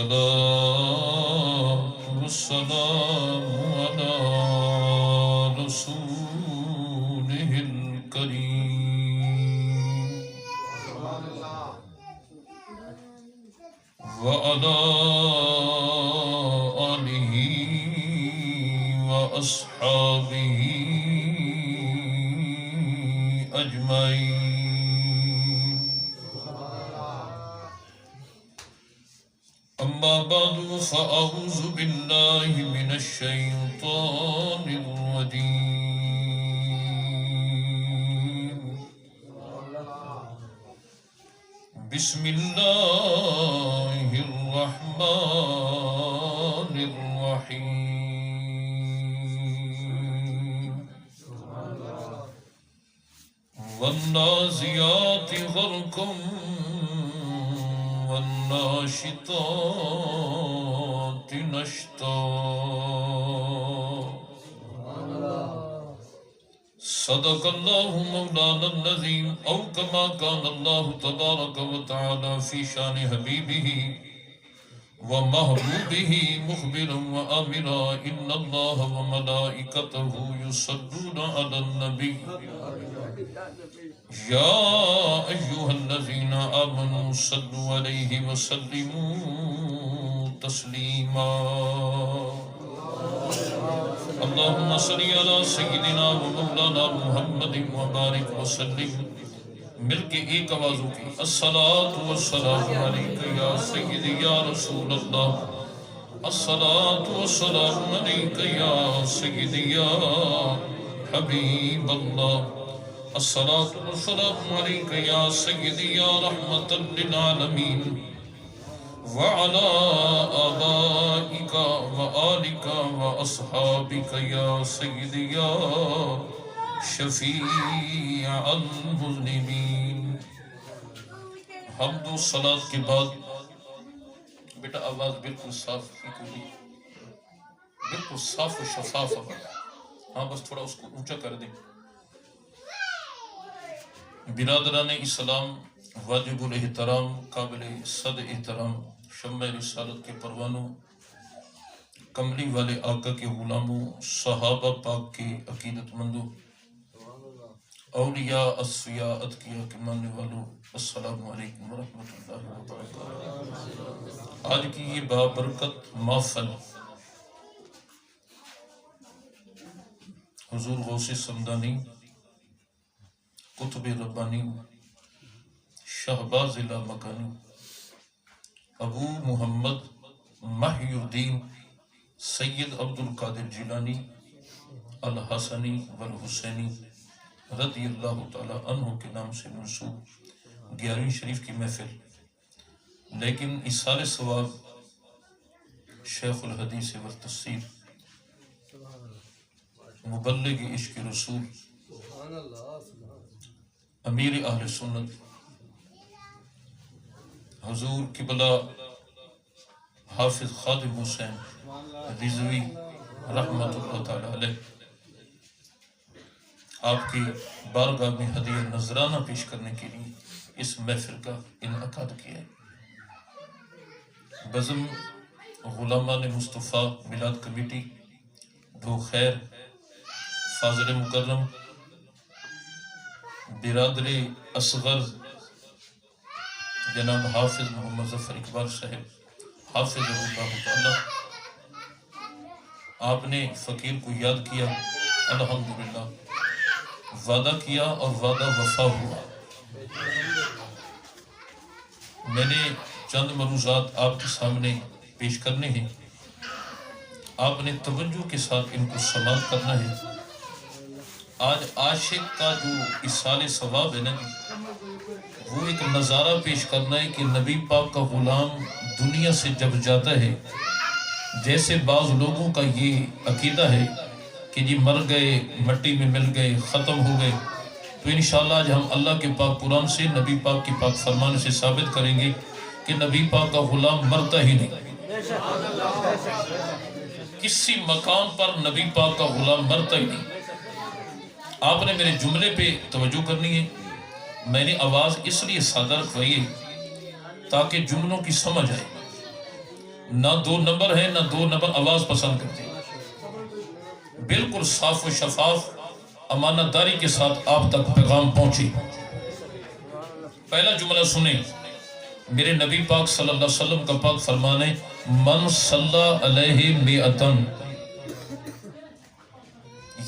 والصلاة والسلام على رسوله الكريم وعلى آله وأصحابه أجمعين. أما بعد فأعوذ بالله من الشيطان الرجيم. بسم الله الرحمن الرحيم. والنازعات غرقا والناشطات نشطا. صدق الله مولانا العظيم. أو كما قال الله تبارك وتعالى في شان حبيبه ومحبوبه مخبرا وآمرا إن الله وملائكته يصلون على النبي يا أيها الذين آمنوا صلوا عليه وسلموا تسليما. اللهم صل على سيدنا ومولانا محمد وبارك وسلم. مل کے ایک آواز کی الصلاۃ والسلام علیک یا سیدی یا رسول اللہ. الصلاۃ والسلام علیک یا سیدی یا حبیب اللہ. الصلاۃ والسلام علیک یا سیدی یا رحمۃ للعالمین وعلى آبائك وآلك وأصحابك يا سيدي يا شفيع المذنبين. حمد و صلاة کے بعد بیٹا آواز بالکل صاف بالکل صاف و شفاف آواز. ہاں بس تھوڑا اس کو اونچا کر دیں. برادران اسلام، واجب الاحترام، قابل صد احترام شمع رسالت کے پروانوں، کملی والے آقا کے غلاموں، صحابہ پاک کے عقیدت مندوں، اولیاء اصفیاء اتقیاء کے ماننے والوں، السلام علیکم ورحمۃ اللہ وبرکاتہ. آج کی یہ بابرکت محفل حضور غوث سمدانی، قطب ربانی، شہباز لامکانی، ابو محمد محی الدین سید عبد القادر جیلانی الحسنی والحسینی رضی اللہ تعالی عنہ کے نام سے منسوب 11ویں شریف کی محفل. لیکن اصال ثواب شیخ الحدیث والتفسیر مبلغ عشق رسول امیر اہل سنت حضور قبلہ حافظ خادم حسین رضوی رحمت اللہ تعالی علیہ آپ کی بارگاہ میں ہدیہ نذرانہ پیش کرنے کے لیے اس محفل کا انعقاد کیا ہے. بزم غلامان مصطفیٰ میلاد کمیٹی ڈھو خیر، فاضل مکرم، برادر اصغر جناب حافظ محمد ظفر اقبال صاحب حافظ اللہ تعالی، آپ نے فقیر کو یاد کیا، الحمدللہ وعدہ کیا اور وعدہ وفا ہوا. میں نے چند مروزات آپ کے سامنے پیش کرنے ہیں، آپ نے توجہ کے ساتھ ان کو سماعت کرنا ہے. آج عاشق کا جو اصال ثواب ہے نا، وہ ایک نظارہ پیش کرنا ہے کہ نبی پاک کا غلام دنیا سے جب جاتا ہے، جیسے بعض لوگوں کا یہ عقیدہ ہے کہ جی مر گئے، مٹی میں مل گئے، ختم ہو گئے، تو انشاءاللہ آج ہم اللہ کے پاک قرآن سے، نبی پاک کی پاک فرمان سے ثابت کریں گے کہ نبی پاک کا غلام مرتا ہی نہیں. کسی مقام پر نبی پاک کا غلام مرتا ہی نہیں۔ آپ نے میرے جملے پہ توجہ کرنی ہے، میں نے آواز اس لیے سادہ رکھوائی ہے تاکہ جملوں کی سمجھ آئے۔ نہ دو نمبر ہے، نہ دو نمبر آواز پسند کرتے، بالکل صاف و شفاف امانت داری کے ساتھ آپ تک پیغام پہنچے۔ پہلا جملہ سنیں، میرے نبی پاک صلی اللہ علیہ وسلم کا پاک فرمان ہے من صلی علیہ مئتن،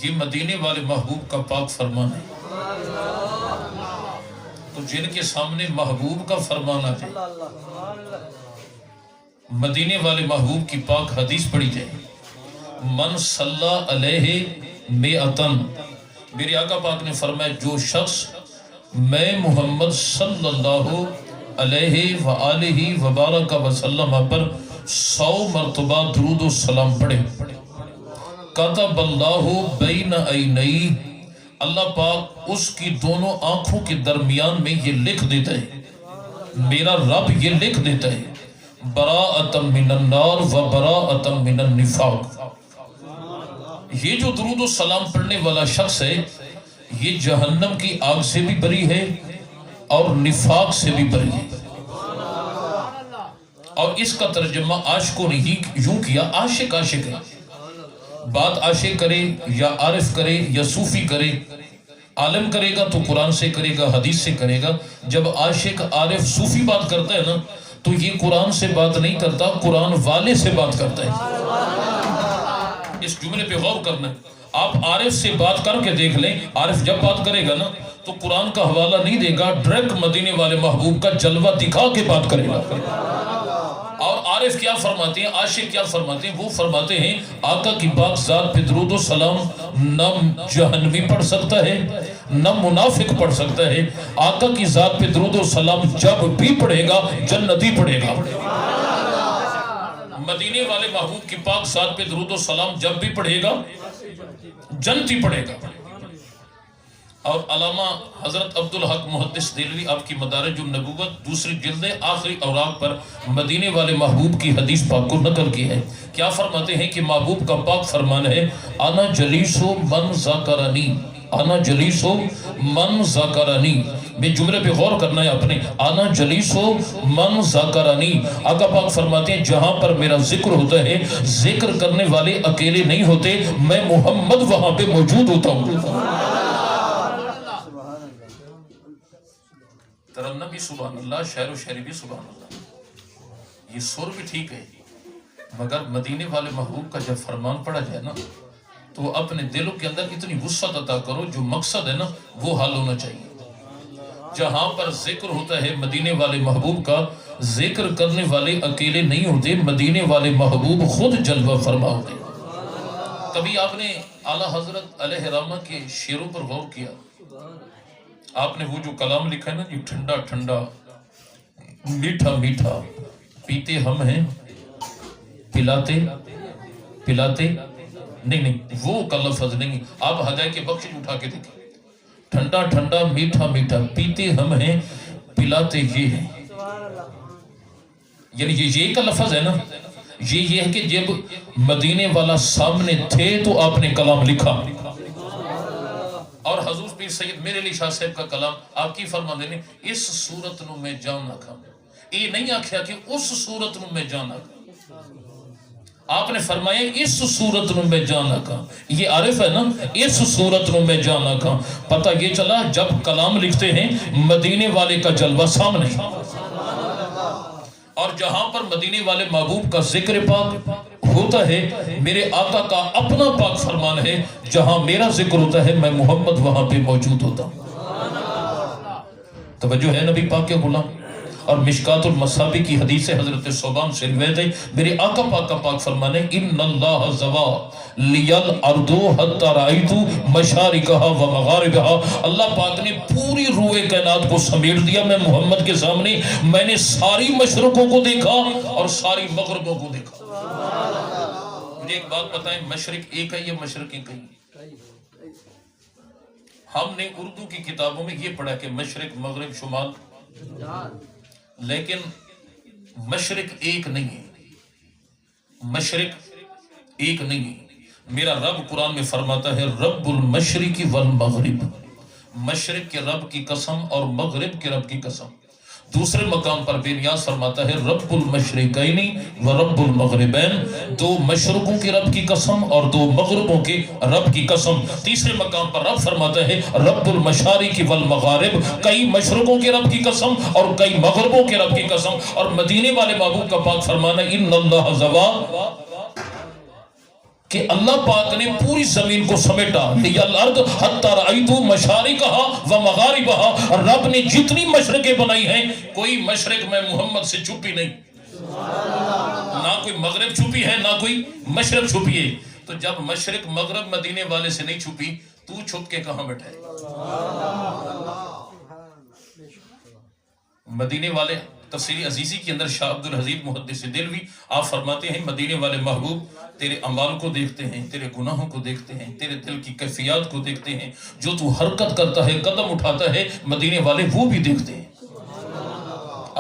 یہ مدینے والے محبوب کا پاک فرمان ہے۔ تو جن کے سامنے محبوب کا فرمان آ جائے، مدینے والے محبوب کی پاک حدیث پڑھی جائے، من صلی علیہ مئتن، میرے آقا پاک نے فرمایا جو شخص میں محمد صلی اللہ علیہ وآلہ وبارک وسلم پر 100 مرتبہ درود و سلام پڑھے، کتب اللہ بین عینی، اللہ پاک اس کی دونوں آنکھوں کے درمیان میں یہ لکھ دیتا ہے، میرا رب یہ لکھ دیتا ہے براءۃ من النار و براءۃ من النفاق، یہ جو درود و سلام پڑھنے والا شخص ہے یہ جہنم کی آگ سے بھی بری ہے اور نفاق سے بھی بری ہے۔ اور اس کا ترجمہ عاشقوں نے ہی یوں کیا، عاشق عاشق ہے، بات عاشق کرے یا عارف کرے یا صوفی کرے، عالم کرے گا تو قرآن سے کرے گا، حدیث سے کرے گا۔ جب عاشق عارف صوفی بات کرتا ہے نا تو یہ قرآن سے بات نہیں کرتا، قرآن والے سے بات کرتا ہے۔ اس جملے پہ غور کرنا ہے، آپ عارف سے بات کر کے دیکھ لیں، عارف جب بات کرے گا نا تو قرآن کا حوالہ نہیں دے گا، ڈائریکٹ مدینے والے محبوب کا جلوہ دکھا کے بات کرے گا۔ اور عارف کیا فرماتے ہیں، عاشق کیا فرماتے ہیں؟ وہ فرماتے ہیں آقا کی پاک ذات پہ درود و سلام نہ جہنمی پڑھ سکتا ہے نہ منافق پڑھ سکتا ہے، آقا کی ذات پہ درود و سلام جب بھی پڑھے گا جنتی پڑھے گا۔ مدینے والے محبوب کی پاک ذات پہ درود و سلام جب بھی پڑھے گا جنتی پڑھے گا۔ اور علامہ حضرت عبدالحق محدث دہلوی آپ کی مدارج النبوت دوسری جلد آخری اوراق پر مدینے والے محبوب کی حدیث پاک کو نقل کی ہے۔ کیا فرماتے ہیں کہ محبوب کا پاک فرمان ہے انا جلیسو من ذاکرنی، انا جلیسو من ذاکرنی، میں جملے پہ غور کرنا ہے اپنے، انا جلیسو من ذاکرنی، آقا پاک فرماتے ہیں جہاں پر میرا ذکر ہوتا ہے ذکر کرنے والے اکیلے نہیں ہوتے، میں محمد وہاں پہ موجود ہوتا ہوں۔ ترنم بھی سبحان اللہ، شعر و شاعری بھی سبحان اللہ، یہ سر بھی ٹھیک ہے، مگر مدینے والے محبوب کا جب فرمان پڑا جائے نا تو اپنے دلوں کے اندر اتنی وسعت عطا کرو، جو مقصد ہے نا وہ حال ہونا چاہیے۔ جہاں پر ذکر ہوتا ہے مدینے والے محبوب کا، ذکر کرنے والے اکیلے نہیں ہوتے، مدینے والے محبوب خود جلوہ فرما ہوتے۔ کبھی آپ نے اعلیٰ حضرت علیہ رحمہ کے شعروں پر غور کیا؟ آپ نے وہ جو کلام لکھا ہے نا، یہ ٹھنڈا ٹھنڈا میٹھا میٹھا پیتے ہم ہیں پلاتے پلاتے، نہیں وہ کا لفظ نہیں، آپ ہدایت کے بخش اٹھا کے دیکھیں، ٹھنڈا ٹھنڈا میٹھا میٹھا پیتے ہم ہیں پلاتے یہ ہیں، یعنی یہ کا لفظ ہے نا، یہ ہے کہ جب مدینے والا سامنے تھے تو آپ نے کلام لکھا۔ اور حضور پیر سید میرے علی شاہ صاحب کا کلام آپ کی فرما دینے، اس صورت نو میں جان رکھا، یہ نہیں آکھیا کہ اس صورت نو میں جان رکھا، آپ نے فرمایا اس صورت نو میں جان رکھا، یہ عارف ہے نا، اس صورت نو میں جان رکھا۔ پتہ یہ چلا جب کلام لکھتے ہیں مدینے والے کا جلوہ سامنے، اور جہاں پر مدینے والے محبوب کا ذکر پاک ہوتا ہے، میرے آقا کا اپنا پاک فرمان ہے جہاں میرا ذکر ہوتا ہے میں محمد وہاں پہ موجود ہوتا ہوں۔ توجہ ہے نبی پاک کے غلام؟ اور مشکات المصابی کی حدیث حضرت صوبان سے روایت ہے، میرے آقا پاک کا پاک فرمان ہے ان اللہ زوا لیل اردو حتی رائیتو مشارکہا و مغاربہا، اللہ پاک نے پوری روح کائنات کو سمیٹ دیا میں محمد کے سامنے، میں نے ساری مشرقوں کو دیکھا اور ساری مغربوں کو دیکھا۔ مجھے ایک بات بتائیں، مشرق ایک ہے یا مشرق ایک ہے؟ ہم نے اردو کی کتابوں میں یہ پڑھا کہ مشرق مغرب شمال، لیکن مشرق ایک نہیں ہے، مشرق ایک نہیں. میرا رب قرآن میں فرماتا ہے رب المشرق والمغرب، مشرق کے رب کی قسم اور مغرب کے رب کی قسم. دوسرے مقام پر بے نیاز فرماتا ہے رب المشرقین و رب المغربین، دو مشرقوں کے رب کی قسم اور دو مغربوں کے رب کی قسم. تیسرے مقام پر رب فرماتا ہے رب المشارق والمغارب، کئی مشرقوں کے رب کی قسم اور کئی مغربوں کے رب کی قسم. اور مدینے والے محبوب کا پاک فرمانا ان اللہ زوا، کہ اللہ پاک نے پوری زمین کو سمیٹا. الارض حتی رأیت مشارقها و مغاربها، رب نے جتنی مشرقیں بنائی ہیں کوئی مشرق میں محمد سے چھپی نہیں، نہ کوئی مغرب چھپی ہے نہ کوئی مشرق چھپی ہے. تو جب مشرق مغرب مدینے والے سے نہیں چھپی تو چھپ کے کہاں بیٹھا ہے؟ مدینے والے تفسیر عزیزی کے اندر شاہ عبد الحزیب محدث دلوی آپ فرماتے ہیں مدینے والے محبوب تیرے اعمال کو دیکھتے ہیں، تیرے گناہوں کو دیکھتے ہیں، تیرے دل کی کیفیات کو دیکھتے ہیں، جو تو حرکت کرتا ہے قدم اٹھاتا ہے مدینے والے وہ بھی دیکھتے ہیں.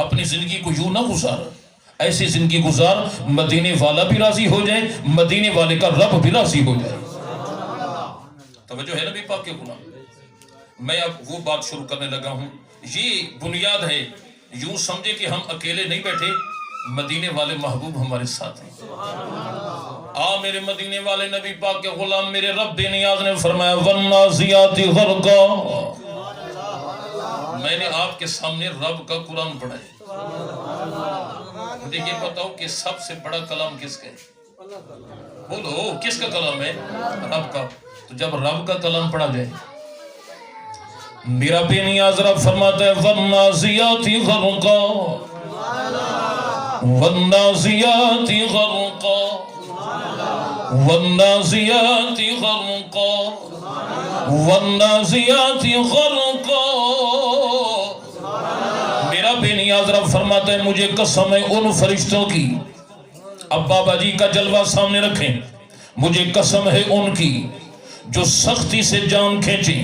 اپنی زندگی کو یوں نہ گزار، ایسی زندگی گزار مدینے والا بھی راضی ہو جائے، مدینے والے کا رب بھی راضی ہو جائے. توجہ ہے نبی پاک کے غلام. میں اب وہ بات شروع کرنے لگا ہوں، یہ بنیاد ہے. یوں سمجھے کہ ہم اکیلے نہیں بیٹھے، مدینے والے محبوب ہمارے ساتھ ہیں. میرے مدینے والے نبی پاک کے غلام، میرے رب بے نیاز نے فرمایا وَالنَّازِيَاتِ غَرْقًا. میں نے آپ کے سامنے رب کا قرآن پڑھا ہے. مجھے یہ بتاؤ کہ سب سے بڑا کلام کس کا ہے؟ بولو کس کا کلام ہے؟ رب کا. تو جب رب کا کلام پڑھا جائے، میرا بے نیاز رب فرماتا ہے وَالنَّازِيَاتِ غَرْقًا وَالنَّازِيَاتِ غَرْقًا وَالنَّازِيَاتِ غَرْقًا وَالنَّازِيَاتِ غَرْقًا. میرا بے نیاز رب فرماتا ہے مجھے قسم ہے ان فرشتوں کی، اب بابا جی کا جلوہ سامنے رکھیں، مجھے قسم ہے ان کی جو سختی سے جان کھینچیں.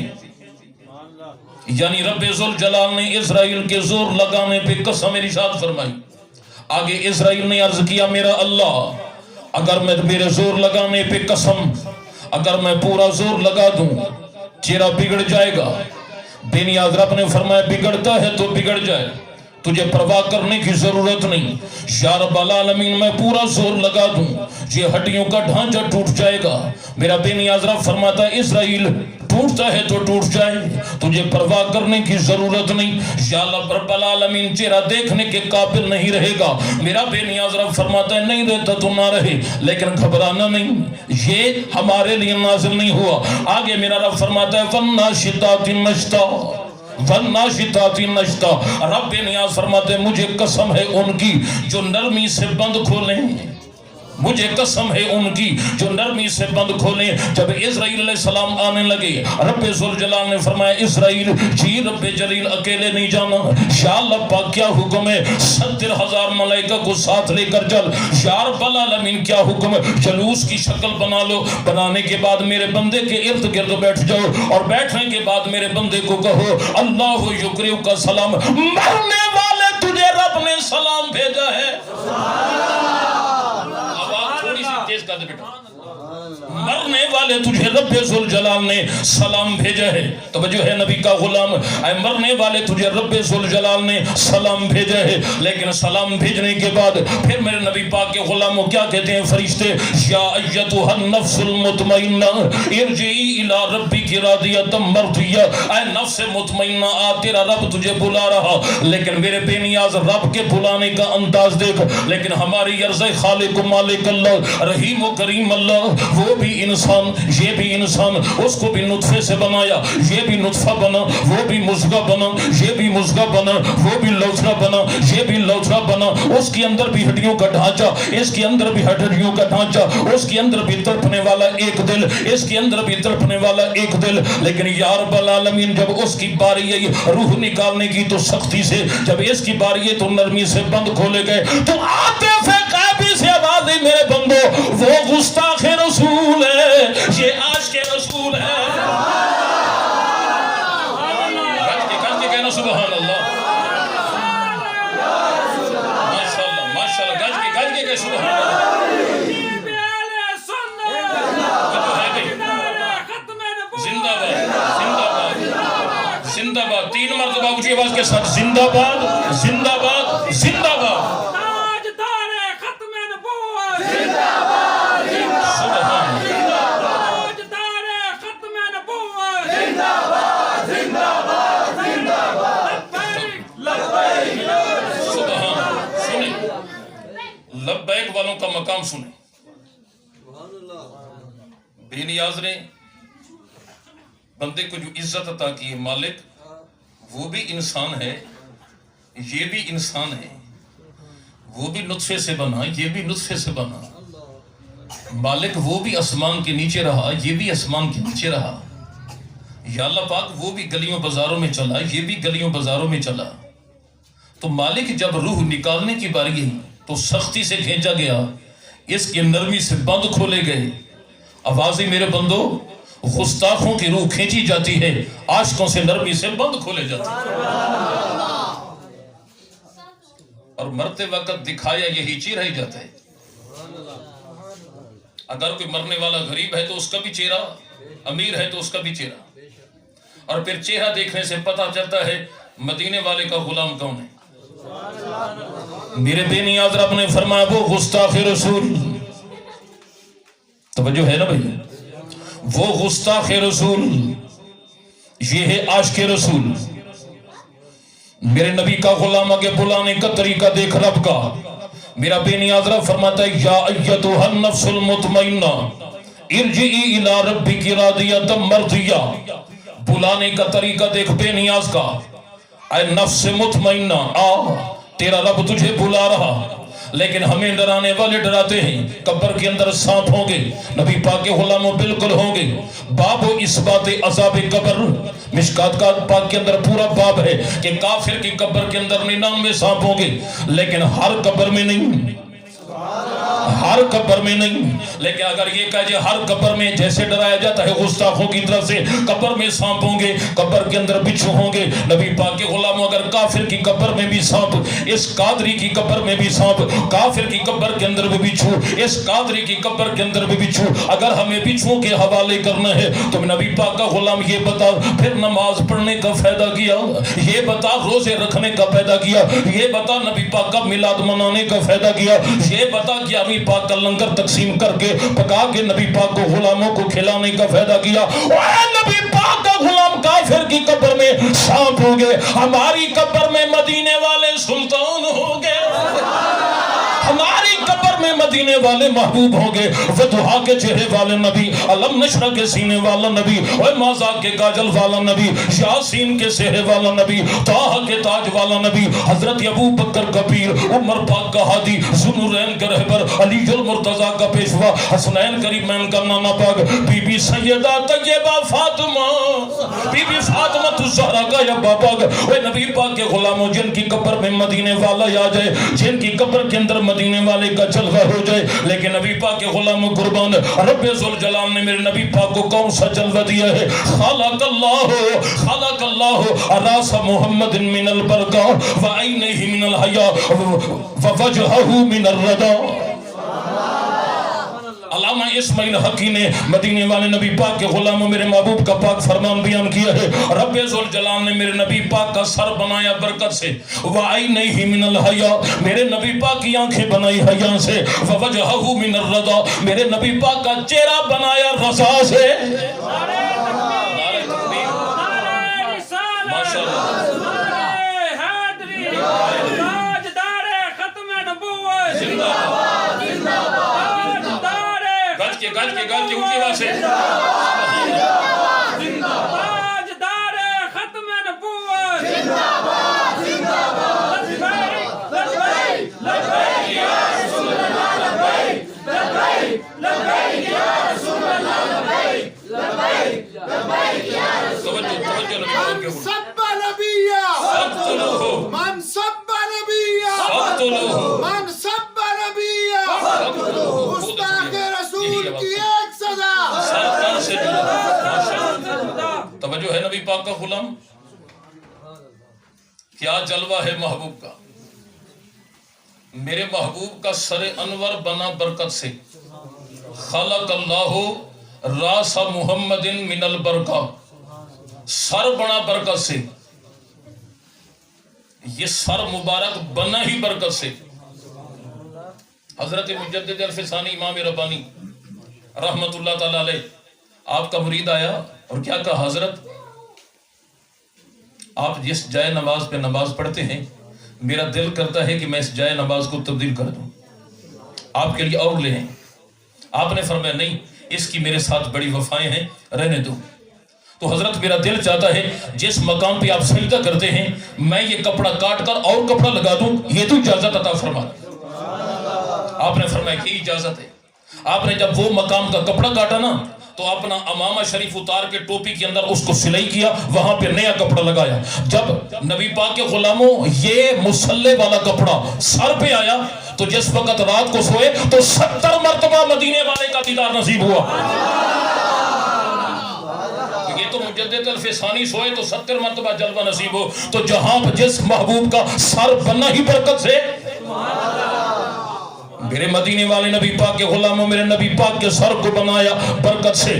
یعنی رب ذوالجلال نے اسرائیل کے زور لگانے پہ قسم ارشاد فرمائی. آگے اسرائیل نے عرض کیا میرا اللہ اگر میں میرے زور لگانے پہ قسم، اگر میں پورا زور لگا دوں چہرہ بگڑ جائے گا. بے نیاز رب نے فرمایا بگڑتا ہے تو بگڑ جائے، تجھے پرواہ کرنے کی ضرورت نہیں. یا رب العالمین میں پورا زور لگا دوں یہ ہڈیوں کا ڈھانچہ ٹوٹ جائے گا. میرا بے نیاز رب فرماتا ہے اسرائیل ٹوٹتا ہے تو ٹوٹ جائے، تجھے پرواہ کرنے کی ضرورت نہیں. یا رب العالمین چہرہ دیکھنے کے قابل نہیں رہے گا. میرا بے نیاز رب فرماتا ہے نہیں رہتا تو نہ رہے، لیکن گھبرانا نہیں، یہ ہمارے لیے نازل نہیں ہوا. آگے میرا رب فرماتا ہے وَالنَّاشِطَاتِ نَشْطًا وَالنَّاشِطَاتِ نَشْطًا. رب نیاز فرماتے ہیں مجھے قسم ہے ان کی جو نرمی سے بند کھولیں، مجھے قسم ہے ان کی جو نرمی سے بند کھولیں. جب اسرائیل علیہ السلام آنے لگے رب ذوالجلال نے فرمایا اسرائیل جی رب جلیل اکیلے نہیں جانا، یا اللہ پاک کیا حکم ہے 70,000 ملائکہ کو ساتھ لے کر چل. یا رب العالمین کیا حکم ہے جلوس کی شکل بنا لو، بنانے کے بعد میرے بندے کے ارد گرد بیٹھ جاؤ اور بیٹھنے کے بعد میرے بندے کو کہو اللہ یکریو کا سلام، مرنے والے تجھے رب نے سلام بھیجا ہے. مرنے والے تجھے رب ذوالجلال نے سلام بھیجا ہے. توجہ ہے نبی کا غلام، اے مرنے والے تجھے رب ذوالجلال نے سلام بھیجا ہے. لیکن سلام بھیجنے کے بعد پھر میرے نبی پاک کے غلاموں کیا کہتے ہیں فرشتے؟ یا ایتھا النفس المطمئنہ ارجعی الی ربک راضیۃ مرضیہ. اے نفس مطمئنہ آ تیرا رب تجھے بلا رہا. لیکن میرے بے نیاز رب کے بلانے کا انداز دیکھ. لیکن ہماری عرض خالق و مالک اللہ رحیم و کریم اللہ، وہ بھی انسان یہ بھی انسان، اس کو بھی نطفے سے بنایا، یہ بھی نطفہ بنا، وہ بھی مزغہ بنا، یہ بھی مزغہ بنا، وہ بھی لوتھڑا بنا، یہ بھی لوتھڑا بنا. اس کے اندر بھی ہڈیوں کا ڈھانچہ، اس کے اندر بھی ہڈیوں کا ڈھانچہ، اس کے اندر بھی تڑپنے والا ایک دل، اس کے اندر بھی تڑپنے والا ایک دل. لیکن یا رب العالمین جب اس کی باری آئی روح نکالنے کی تو سختی سے، جب اس کی باری آئی تو نرمی سے بند کھولے گئے. تو آتے غیبی سے آواز دی میرے بندو وہ گستاخ رسول ہے، یہ عاشق رسول ہے. گج کے کہنا سبحان اللہ، ماشاءاللہ ماشاءاللہ، گج کے کہ سبحان اللہ. اونچی آواز کے ساتھ زندہ باد زندہ باد زندہ باد تاجدار ختم نبوت زندہ باد سبحان تاجدار ختم نبوت زندہ باد زندہ باد زندہ باد لبیک لبیک سبحان سنیں لبیک والوں کا مقام سنیں بے نیاز نے بندے کو جو عزت عطا کی ہے مالک وہ بھی انسان ہے یہ بھی انسان ہے وہ بھی نطفے سے بنا یہ بھی نطفے سے بنا مالک وہ بھی آسمان کے نیچے رہا یہ بھی آسمان کے نیچے رہا یا اللہ پاک وہ بھی گلیوں بازاروں میں چلا یہ بھی گلیوں بازاروں میں چلا تو مالک جب روح نکالنے کی باری ہے تو سختی سے کھینچا گیا اس کی نرمی سے بند کھولے گئے آوازیں میرے بندو گستاخوں کی روح کھینچی جاتی ہے عاشقوں سے نرمی سے بند کھولے جاتے ہیں اور مرتے وقت دکھایا یہی چہرہ ہی جاتا ہے اگر کوئی مرنے والا غریب ہے تو اس کا بھی چہرہ امیر ہے تو اس کا بھی چہرہ اور پھر چہرہ دیکھنے سے پتہ چلتا ہے مدینے والے کا غلام کون ہے میرے بے نیاز رب نے فرمایا وہ گستاخ رسول توجہ ہے نا بھائی وہ گستاخ رسول یہ ہے عاشق رسول میرے نبی کا غلام آگے بلانے کا طریقہ دیکھ رب کا میرا بے نیاز رب فرماتا ہے یا ایتھا النفس المطمئنہ ارجعی الی ربک راضیۃ مرضیہ بلانے کا طریقہ دیکھ بے نیاز کا اے نفس مطمئنہ آ تیرا رب تجھے بلا رہا لیکن ہمیں ڈرانے والے ڈراتے ہیں قبر کے اندر سانپ ہوں گے نبی پاک کے غلاموں بالکل ہوں گے باب و اثبات عذاب قبر مشکات کا پاک کے اندر پورا باب ہے کہ کافر کی قبر کے اندر 99 سانپ ہوں گے لیکن ہر قبر میں نہیں ہر قبر میں نہیں لیکن اگر یہ کہا جائے ہر قبر میں جیسے ڈرایا جاتا ہے گستاخوں کی طرف سے قبر میں سانپ ہوں گے قبر کے اندر بچھو ہوں گے نبی پاک کے غلاموں اگر کافر کی قبر میں بھی سانپ اس قادری کی قبر میں بھی سانپ کافر کی قبر کے اندر بھی بچھو اس قادری کی قبر کے اندر بھی بچھو اگر ہمیں بچھو کے حوالے کرنا ہے تو نبی پاک کا غلام یہ بتا پھر نماز پڑھنے کا فائدہ کیا یہ بتا روزے رکھنے کا فائدہ کیا یہ بتا نبی پاک کا میلاد منانے کا فائدہ کیا یہ بتا کہ نبی پاک کا لنگر تقسیم کر کے پکا کے نبی پاک کو غلاموں کو کھلانے کا فائدہ کیا اے نبی پاک کا غلام کافر کی قبر میں سانپ ہو گئے ہماری قبر میں مدینے والے سلطان ہو گئے ہماری قبر میں مدینے والے محبوب ہوں گے فتوحا کے چہرے والے نبی علم نشرہ کے سینے والا نبی اور مازا کے کاجل والا نبی یاسین کے سہرے والا نبی طاہا کے تاج والا نبی حضرت ابو بکر کبیر عمر پاک کا ہادی ذوالنورین کا رہبر علی المرتضیٰ کا پیشوا حسنین کریمین کا نانا پاک بی بی سیدہ طیبہ فاطمہ بی بی فاطمہ الزہرا کا یا پاک اے نبی پاک کے غلاموں جن کی قبر میں مدینے والا آ جائے جن کی قبر کے اندر مدینے والے کا جلوہ ہو جائے لیکن نبی پاک کے غلام قربان رب ذوالجلال نے میرے نبی پاک کو کون سا جلوہ دیا ہے خلق اللہ راس محمد من البرکہ وعینہ من الحیاء ووجہہ من الردہ علامہ اسماعیل حقی نے مدینے والے نبی پاک کے غلاموں میرے محبوب کا پاک فرمان بیان کیا ہے رب ذوالجلال نے میرے نبی پاک کا سر بنایا برکت سے وعینہ من الحیاء میرے نبی پاک کی آنکھیں بنائی حیا سے ووجہہ من الرضا میرے نبی پاک کا چہرہ بنایا رضا سے گج کے اونچی آواز سے تاجدار ختم نبوت لبیک لبیک یا رسول اللہ لبیک لبیک یا رسول اللہ لبیک لبیک یا رسول اللہ من سب نبیا فاقتلوہ من سب نبیا فاقتلوہ من سب نبیا گستاخ رسول کی ایک سزا ساتھ سے توجہ ہے نبی پاک کا غلام کیا جلوہ ہے محبوب کا میرے محبوب کا سر انور بنا برکت سے خلق اللہ راس محمد من البرکہ سر بنا برکت سے یہ سر مبارک بنا ہی برکت سے. حضرت مجدد الفسانی امام ربانی رحمت اللہ تعالی علیہ، آپ کا مرید آیا اور کیا کہا، حضرت آپ جس جائے نماز پہ نماز پڑھتے ہیں میرا دل کرتا ہے کہ میں اس جائے نماز کو تبدیل کر دوں، آپ کے لیے اور لے ہیں. آپ نے فرمایا نہیں، اس کی میرے ساتھ بڑی وفائیں ہیں، رہنے دو. تو حضرت میرا دل چاہتا ہے جس مقام پہ آپ سجدہ کرتے ہیں میں یہ کپڑا کاٹ کر اور کپڑا لگا دوں، یہ تو اجازت عطا فرما. آپ نے فرمایا کہ اجازت ہے. آپ نے جب وہ مقام کا کپڑا کاٹا نا تو اپنا امامہ شریف اتار کے ٹوپی کے اندر اس کو سلائی کیا، وہاں پہ نیا کپڑا لگایا. جب نبی پاک کے غلاموں یہ مسلح والا کپڑا سر پہ آیا تو جس وقت رات کو سوئے تو 70 مرتبہ مدینے والے کا دیدار نصیب ہوا. یہ تو مجدد الفسانی سوئے تو 70 مرتبہ جلوہ نصیب ہو. تو جہاں جس محبوب کا سر بنا ہی برکت سے، میرے مدینے والے نبی پاک کے غلاموں میرے نبی پاک کے سر کو بنایا برکت سے.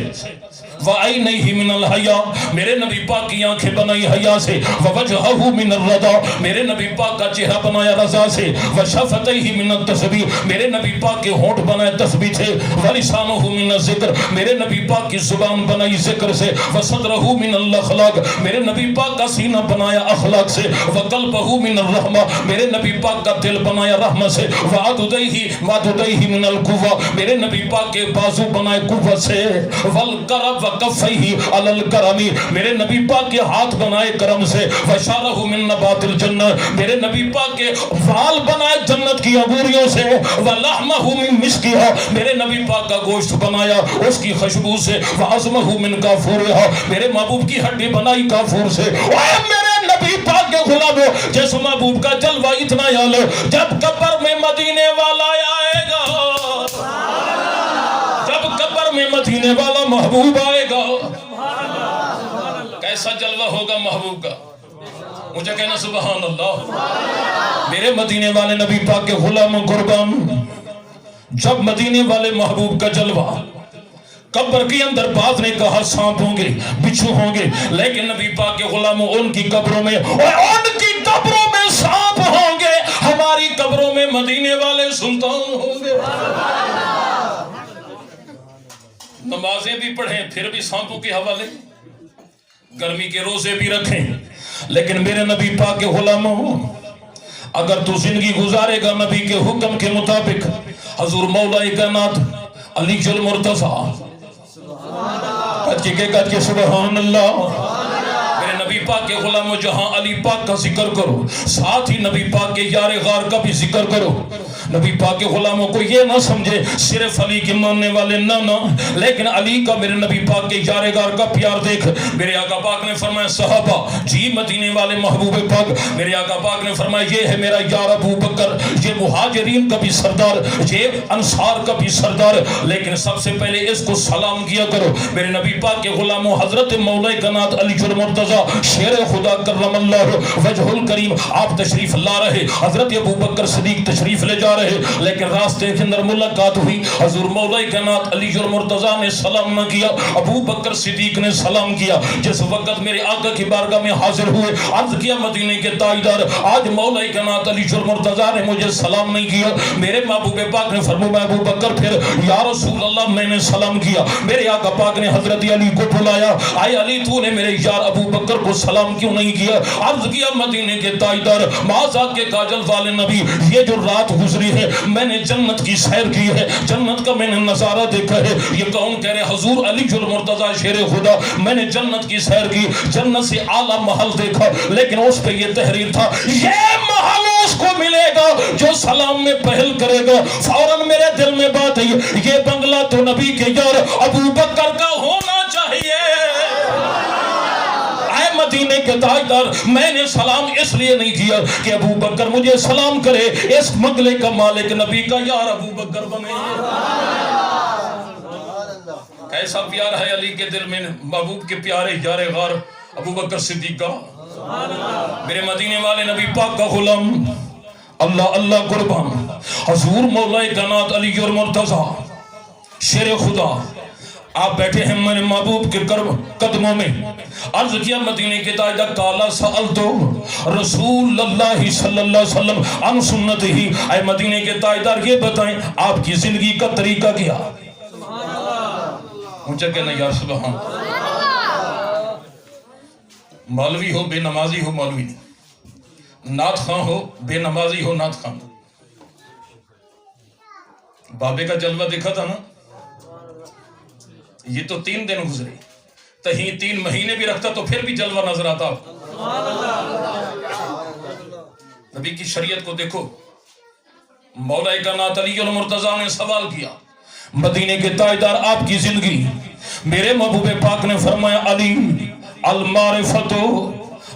وَعَيْنَيْهِ مِنَ الْحَيَاءِ، میرے نبی پاک کی آنکھیں بنائی حیا سے. وَوَجْهَهُ مِنَ الرَّضَى، میرے نبی پاک کا چہرہ بنایا رضا سے. وَشَفَتَيْهِ مِنَ التَّسْبِيحِ، میرے نبی پاک کے ہونٹ بنائے تسبیح سے. وَلِسَانُهُ مِنَ الذِّكْرِ، میرے نبی پاک کی زبان بنائی ذکر سے. وَصَدْرَهُ مِنَ الْأَخْلَاقِ، میرے نبی پاک کا سینہ بنایا اخلاق سے. وَقَلْبَهُ مِنَ الرَّحْمَةِ، میرے نبی پاک کا دل بنایا رحمت سے. وَعَدُدَيْهِ مِنَ الْقُوَّةِ، میرے نبی پاک کے بازو بنائے قوت سے. وَالْقَرَبْ وَقَفَّيْهِ عَلَى الْكَرَمِ، میرے نبی پاک کے ہاتھ بنائے کرم سے. وَشَارَهُ مِن نَبَاتِ الْجَنَّةِ، میرے نبی پاک کے وال بنائے جنت کی عبوریوں سے. وَلَحْمَهُ مِن مِسْكِهَا، میرے نبی پاک کا گوشت بنایا اس کی خوشبو سے. وَعَظْمَهُ مِن كَافُورِهَا، میرے محبوب کی ہڈی بنائی کافور سے. اے میرے نبی پاک کے غلاموں، جس محبوب کا جلوہ اتنا یال، جب قبر میں مدینے والا آئے گا، جب قبر میں مدینے والا محبوب آئے گا، کیسا جلوہ ہوگا محبوب کا. مجھے کہنا سبحان اللہ. میرے مدینے والے نبی پاک کے غلاموں قربان، جب مدینے والے محبوب کا جلوہ، قبر کے اندر بعض نے کہا سانپ ہوں گے، بچھو ہوں گے، لیکن نبی پاک کے غلاموں ان کی قبروں میں، ان کی قبروں میں سانپ ہوں گے، ہماری قبروں میں مدینے والے سلطان ہوں گے. نمازیں بھی پڑھیں پھر بھی سانپوں کے حوالے، گرمی کے روزے بھی رکھیں، لیکن میرے نبی پاک کے غلاموں اگر تو زندگی گزارے گا نبی کے حکم کے مطابق، حضور مولا کائنات علی المرتضیٰ، کہت کے سبحان اللہ. میرے نبی پاک کے غلاموں جہاں علی پاک کا ذکر کرو ساتھ ہی نبی پاک کے یار غار کا بھی ذکر کرو. نبی پاک کے غلاموں کو یہ نہ سمجھے صرف علی کے ماننے والے، نہ لیکن علی کا میرے نبی پاک کے یار غار کا پیار دیکھ. میرے آقا پاک نے فرمایا صحابہ جی مدینے والے محبوب پاک، میرے آقا پاک نے فرمایا یہ ہے میرا یار ابو بکر، یہ مہاجرین کا بھی سردار، یہ انصار کا بھی سردار، لیکن سب سے پہلے اس کو سلام کیا کرو. میرے نبی پاک کے غلاموں حضرت مولا کائنات علی المرتضیٰ شیر خدا کرم اللہ وجہ الکریم آپ تشریف لا رہے، حضرت ابو بکر صدیق تشریف لے جا رہے، لیکن راستے کے اندر ملاقات ہوئی. حضور مولا کائنات علی المرتضیٰ نے سلام نہ کیا، ابو بکر صدیق نے سلام کیا. جس وقت میرے آقا کی بارگاہ میں حاضر ہوئے، عرض کیا مدینے کے تاجدار آج مولا کائنات علی المرتضیٰ نے مجھے سلام نہیں کیا. میرے محبوب پاک نے فرمایا ابو بکر پھر یا رسول اللہ میں نے سلام کیا. میرے آقا پاک نے حضرت علی کو بلایا، آئے علی تو نے میرے یار ابو بکر کو سلام کیوں نہیں کیا؟ عرض کیا مدینے کے تاجدار معاذ کے کاجل والے نبی، یہ جو رات گزری ہے میں نے جنت کی سیر کی ہے، جنت کا میں نے نظارہ دیکھا ہے. یہ کون کہہ رہے حضور علی المرتضیٰ شیر خدا، میں نے جنت کی سیر کی، جنت سے اعلیٰ محل دیکھا، لیکن اس پہ یہ تحریر تھا یہ محل اس کو ملے گا جو سلام میں پہل کرے گا. فوراً میرے دل میں بات ہے یہ بنگلہ تو نبی کے یار ابو بکر کا ہونا چاہیے. اے مدینے کے تاجدار میں نے سلام اس لیے نہیں کیا کہ ابو بکر مجھے سلام کرے، اس بنگلے کا مالک نبی کا یار ابو بکر بنے. کیسا پیار ہے علی کے دل میں محبوب کے پیارے یار غار ابو بکر صدیق کا. میرے مدینے والے نبی پاک کا غلام اللہ اللہ قربان حضور مولا کائنات علی المرتضیٰ شیر خدا آپ بیٹھے ہیں میرے محبوب کے قدموں میں. عرض کیا مدینے کے تاجدار کالا سألتو رسول اللہ صلی اللہ علیہ وسلم عن سنت ہی. اے مدینے کے تاجدار یہ بتائیں آپ کی زندگی کا طریقہ کیا؟ اونچا کہنا یا سبحان. مولوی ہو بے نمازی ہو مولوی نہیں، نعت خواں ہو بے نمازی ہو نعت خواں. بابے کا جلوہ دیکھا تھا نا، یہ تو 3 دن گزرے، تہیں 3 مہینے بھی رکھتا تو پھر بھی جلوہ نظر آتا. نبی کی شریعت کو دیکھو. مولا کائنات علی المرتضیٰ نے سوال کیا مدینے کے تاجدار آپ کی زندگی. میرے محبوب پاک نے فرمایا علی المعرفت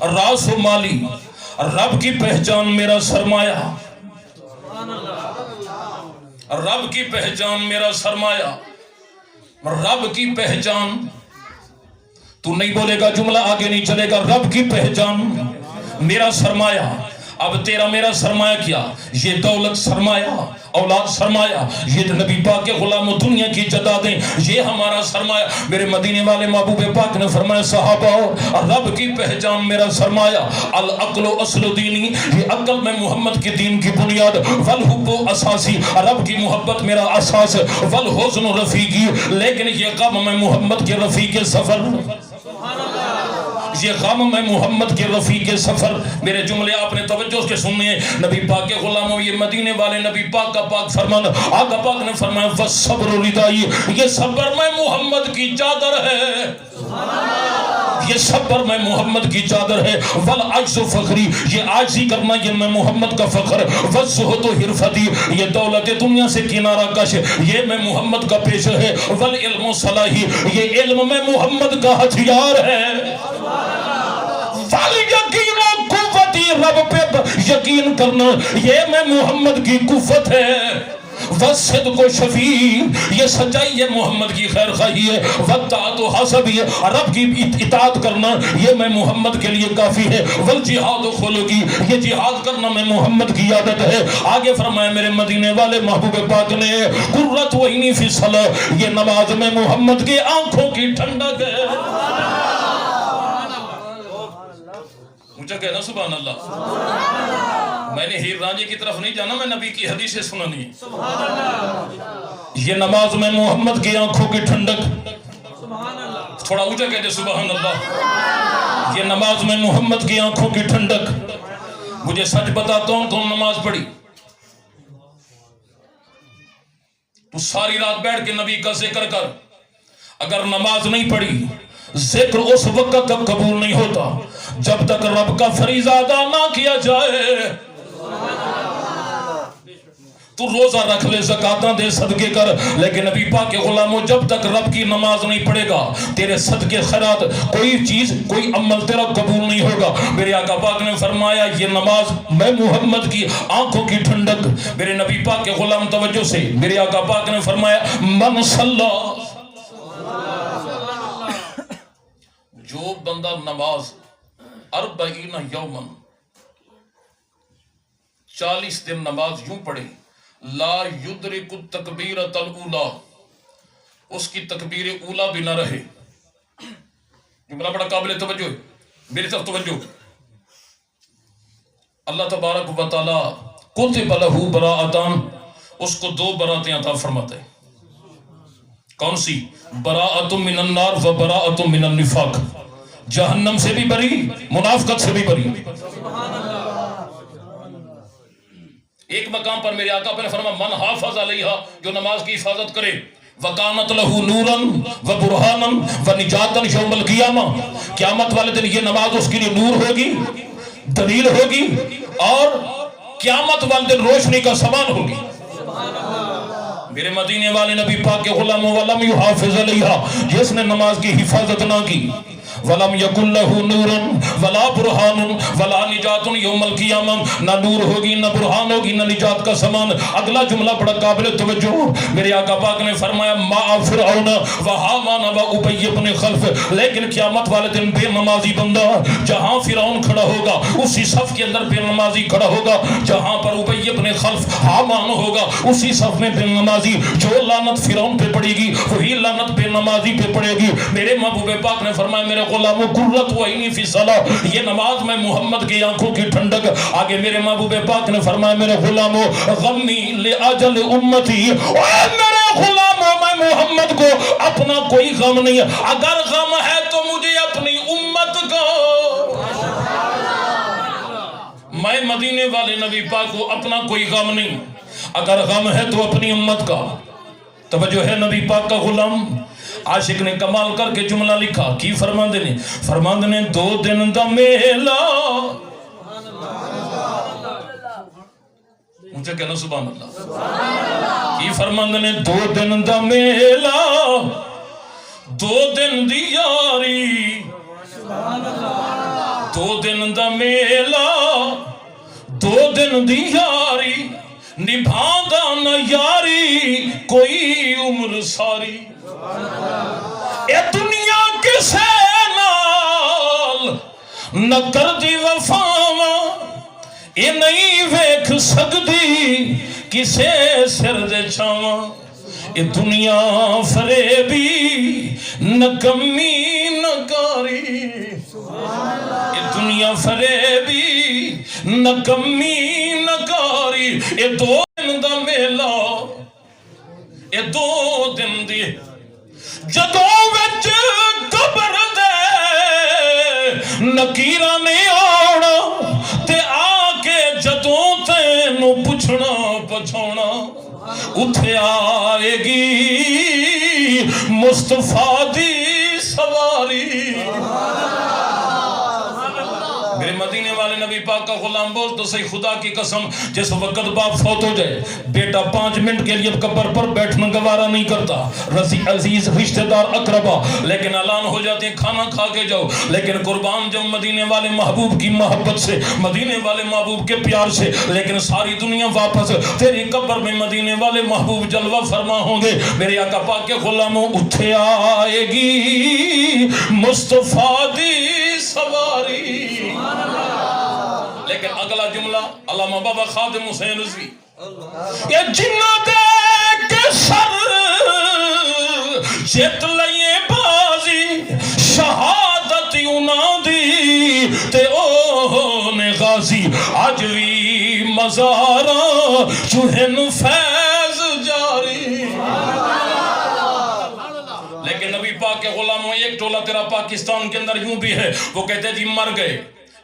راس مالی، رب کی پہچان میرا سرمایہ، رب کی پہچان میرا سرمایہ. رب کی پہچان، تو نہیں بولے گا جملہ آگے نہیں چلے گا. رب کی پہچان میرا سرمایہ. اب تیرا میرا سرمایہ کیا؟ یہ دولت سرمایہ، اولاد سرمایہ، یہ نبی پاک کے غلام و دنیا کی جدادیں، یہ ہمارا سرمایہ. میرے مدینے والے محبوب پاک نے فرمایا صحابہ رب کی پہچان میرا سرمایہ. العقل اصل دینی، یہ عقل میں محمد کے دین کی بنیاد. والحب اساسی، رب کی محبت میرا اساس. والحزن رفیقی، لیکن یہ غم میں محمد کے رفیق سفر، یہ غم میں محمد کے رفیق سفر. میرے جملے آپ نے توجہ کے سننے ہیں. نبی پاک کے غلاموں، یہ مدینے والے نبی پاک کا پاک فرمان. آقا پاک نے فرمایا وَالصَّبْرُ رِدَائِي، یہ صبر میں محمد کی چادر ہے، یہ صبر میں محمد کی چادر ہے. وَالْعَجْزُ فَخْرِي، یہ عاجزی کرنا یہ میں محمد کا فخر. وَالزُّهْدُ حِرْفَتِي، یہ دولت دنیا سے کنارہ کش یہ میں محمد کا پیشہ ہے. وَالْعِلْمُ صَلَاحِي، یہ علم میں محمد کا ہتھیار ہے. یقین و قوتی، رب پہ یقین کرنا یہ میں محمد کی قوت ہے. وصدق و شفیع، یہ سچائی یہ محمد کی خیر خواہی ہے. وطاعت و حسبی، رب کی اطاعت کرنا یہ میں محمد کے لیے کافی ہے. والجہاد و خلقی، یہ جہاد کرنا میں محمد کی عادت ہے. آگے فرمایا میرے مدینے والے محبوب پاک نے قرۃ عینی فی الصلاۃ، یہ نماز میں محمد کی آنکھوں کی ٹھنڈک ہے. مجھے کہنا سبحان اللہ. میں نے ہیر رانجے کی طرف نہیں جانا، میں نبی کی حدیثیں سنانی ہے. یہ نماز میں محمد کی آنکھوں کی ٹھنڈک. تھوڑا اونچا کہتے سبحان اللہ. یہ نماز میں محمد کی آنکھوں کی ٹھنڈک. مجھے سچ بتا کون کون نماز پڑھی؟ تو ساری رات بیٹھ کے نبی کا ذکر کر. اگر نماز نہیں پڑھی، ذکر اس وقت تک قبول نہیں ہوتا جب تک رب کا فریضہ ادا نہ کیا جائے. تو روزہ رکھ لے، زکاتاں دے، صدقے کر، لیکن نبی پاک کے غلاموں جب تک رب کی نماز نہیں پڑھے گا تیرے صدقے خیرات کوئی چیز کوئی عمل تیرا قبول نہیں ہوگا. میرے آقا پاک نے فرمایا یہ نماز میں محمد کی آنکھوں کی ٹھنڈک. میرے نبی پاک کے غلام توجہ سے، میرے آقا پاک نے فرمایا من صلی، جو بندہ نماز 40 یومن 40 دن نماز یوں پڑھے، لا یدرک التکبیرۃ الاولی، اس کی تکبیر اولا بھی نہ رہے. جملہ بڑا قابل توجہ ہے، میری طرف توجہ. اللہ تبارک و تعالی کتب لہ براءتان، اس کو 2 براتیں عطا فرماتے ہیں. کون سی؟ براءت من النار و براءت من النفاق، جہنم سے بھی بری، منافقت سے بھی بری. ایک مقام پر میرے آقا نے فرمایا من حافظ علیہا، جو نماز کی حفاظت کرے، وکانت لہ نوراً و برہاناً و نجاتاً یوم القیامہ، قیامت والے دن یہ نماز اس کے لیے نور ہوگی، دلیل ہوگی، اور قیامت والے دن روشنی کا سامان ہوگی. میرے مدینے والے نبی پاک کے غلاموں ولم یحافظ علیہا، جس نے نماز کی حفاظت نہ کی، ولم یکن لہ نور ولا برہان ولا نجات یوم القیامہ، نہ نور ہوگی نہ برہان ہوگی نہ نجات کا سامان۔ اگلا جملہ بڑا قابل توجہ، میرے آقا پاک نے فرمایا ما فرعون و حامان و ابی بن خلف، لیکن قیامت والے دن بے نمازی بندہ جہاں فرعون کھڑا ہوگا اسی صف کے اندر بے نمازی کھڑا ہوگا، جہاں پر ابی بن خلف حامان ہوگا اسی صف میں بے نمازی۔ جو لعنت فرعون پہ پڑے گی وہی لعنت بے نمازی پہ پڑے گی۔ میرے محبوب پاک نے فرمایا میرے غلاموں قرۃ عینی فی الصلاۃ، یہ نماز میں محمد کی آنکھوں کی ٹھنڈک۔ آگے میرے محبوب پاک نے فرمایا میرے غلاموں غمی لاجل امتی، اے میرے غلاموں میں محمد کو اپنا کوئی غم نہیں ہے، اگر غم ہے تو مجھے اپنی امت کا۔ میں مدینے والے نبی پاک کو اپنا کوئی غم نہیں، اگر غم ہے تو اپنی امت کا۔ توجہ ہے، نبی پاک کا غلام عاشق نے کمال کر کے جملہ لکھا، کی فرماندے نے؟ فرماندے نے 2 دن دا میلہ، مجھے کہنا سبحان اللہ، کی فرماندے نے 2 دن دا میلہ 2 دن دی یاری، 2 دن دا میلہ 2 دن دی یاری، نبھادا نہ یاری کوئی عمر ساری۔ اے دنیا کسے نال نہ کر دی وفاواں، اے نہیں ویکھ سکدی کسے سر دے چھاواں، اے دنیا فریبی نکمی نکاری، اے دنیا فریبی نکمی نکاری، اے 2 دن دا میلہ، اے 2 دن دی جدوں وچ قبر دے نکیراں نے آنا تے آ کے جدوں تینوں پوچھنا پچھونا، اتھے آئے گی مصطفیٰ دی سواری۔ میرے مدینے والے نبی پاک کا غلام بول تو صحیح، خدا کی قسم جس وقت باپ فوت ہو جائے بیٹا 5 منٹ کے لیے قبر پر بیٹھنا گوارا نہیں کرتا، عزیز رشتہ دار اقربا، لیکن اعلان ہو جاتے ہیں کھانا کھا کے جاؤ، لیکن قربان جب مدینے والے محبوب کی محبت سے، مدینے والے محبوب کے پیار سے، لیکن ساری دنیا واپس تیری قبر میں مدینے والے محبوب جلوہ فرما ہوں گے۔ میرے آقا پاک کے غلاموں اتھے آئے گی مصطفیٰ دی سواری۔ لیکن اگلا جملہ علامہ بابا خادم حسین رضوی، یہ جنہ دے کے سر جت لئے بازی، شہادت انہاں دی تے اوہ نے غازی، آج وی مزاراں چوہن فیض جاری۔ لیکن نبی پاک کے غلاموں ایک ٹولہ تیرا پاکستان کے اندر یوں بھی ہے، وہ کہتے ہیں جی مر گئے،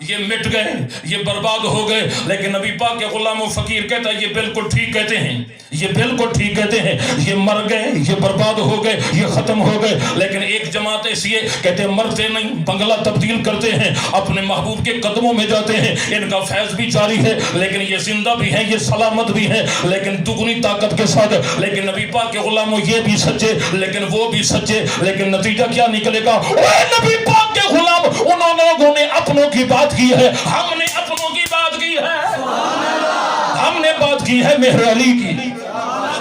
یہ مٹ گئے، یہ برباد ہو گئے، لیکن نبی پاک کے غلام و فقیر کہتا ہے یہ بالکل ٹھیک کہتے ہیں، یہ بالکل ٹھیک کہتے ہیں، یہ مر گئے، یہ برباد ہو گئے، یہ ختم ہو گئے، لیکن ایک جماعت ایسی ہے کہتے ہیں مرتے نہیں، بنگلہ تبدیل کرتے ہیں، اپنے محبوب کے قدموں میں جاتے ہیں، ان کا فیض بھی جاری ہے، لیکن یہ زندہ بھی ہیں، یہ سلامت بھی ہیں، لیکن دگنی طاقت کے ساتھ۔ لیکن نبی پاک کے غلاموں یہ بھی سچے لیکن وہ بھی سچے، لیکن نتیجہ کیا نکلے گا؟ اے نبی پاک کے غلام، انہوں لوگوں نے اپنوں کی بات کی ہے، ہم نے اپنوں کی بات کی ہے، ہم نے بات کی ہے مہر علی کی،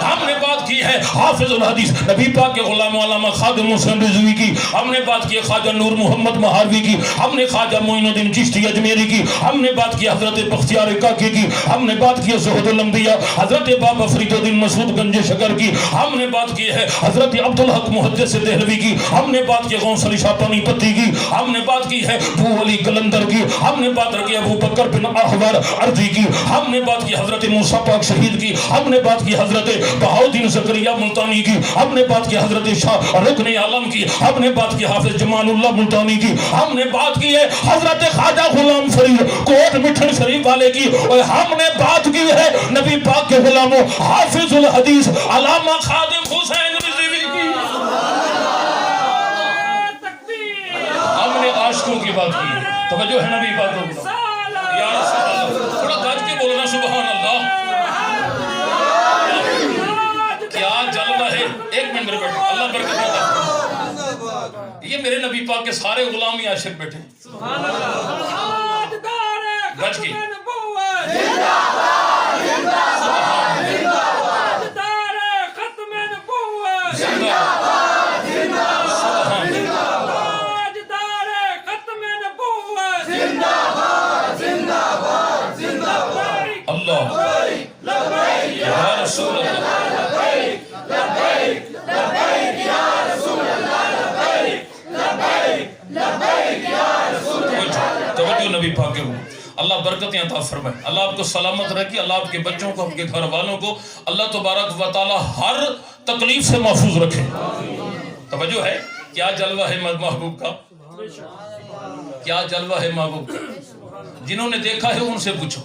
ہم نے بات کی ہے حافظ الحدیث نبی پاک کے غلام علامہ خادم حسین رضوی کی، ہم نے بات کی خواجہ نور محمد مہاروی کی، ہم نے خواجہ معین الدین چشتی اجمیری کی، ہم نے بات کی حضرت بختیار کاکی کی، ہم نے بات کی زہد الانبیاء حضرت بابا فرید الدین مسعود گنج شکر کی، ہم نے بات کی ہے حضرت عبدالحق محدث دہلوی کی، ہم نے بات کی غوث علی شاہ پانی پتی کی، ہم نے بات کی ہے ابو علی قلندر کی، ہم نے بات کی ابو بکر بن احور ارضی کی، ہم نے بات کی حضرت موسیٰ پاک شہید کی، ہم نے بات کی حضرت بہاؤدین زکریا ملتانی کی، ہم نے بات کی حضرت شاہ رکن عالم کی، ہم نے بات کی حافظ جمال اللہ ملتانی کی، ہم نے بات کی ہے حضرت خواجہ غلام فرید کوٹ مٹھن شریف والے کی، اور ہم نے بات کی ہے نبی پاک کے غلاموں حافظ الحدیث علامہ خادم حسین رضوی کی، ہم نے عاشقوں کی بات کی۔ توجہ ہے نبی پاک کو یا رسول اللہ، تھوڑا گاج کے بولنا سبحان اللہ، کیا جل رہا ہے، ایک منٹ میرے بیٹھے، اللہ برکت دیتا ہے۔ یہ کہ میرے نبی پاک کے سارے غلامی عاشق بیٹھے گج کی اللہ یا رسول اللہ توجہ نبی پاک کے اللہ برکتیں عطا فرمائے، اللہ آپ کو سلامت رکھے، اللہ آپ کے بچوں کو، آپ کے گھر والوں کو اللہ تبارک و تعالی ہر تکلیف سے محفوظ رکھے۔ توجہ ہے، کیا جلوہ ہے محبوب کا، کیا جلوہ ہے محبوب کا۔ جنہوں نے دیکھا ہے ان سے پوچھو،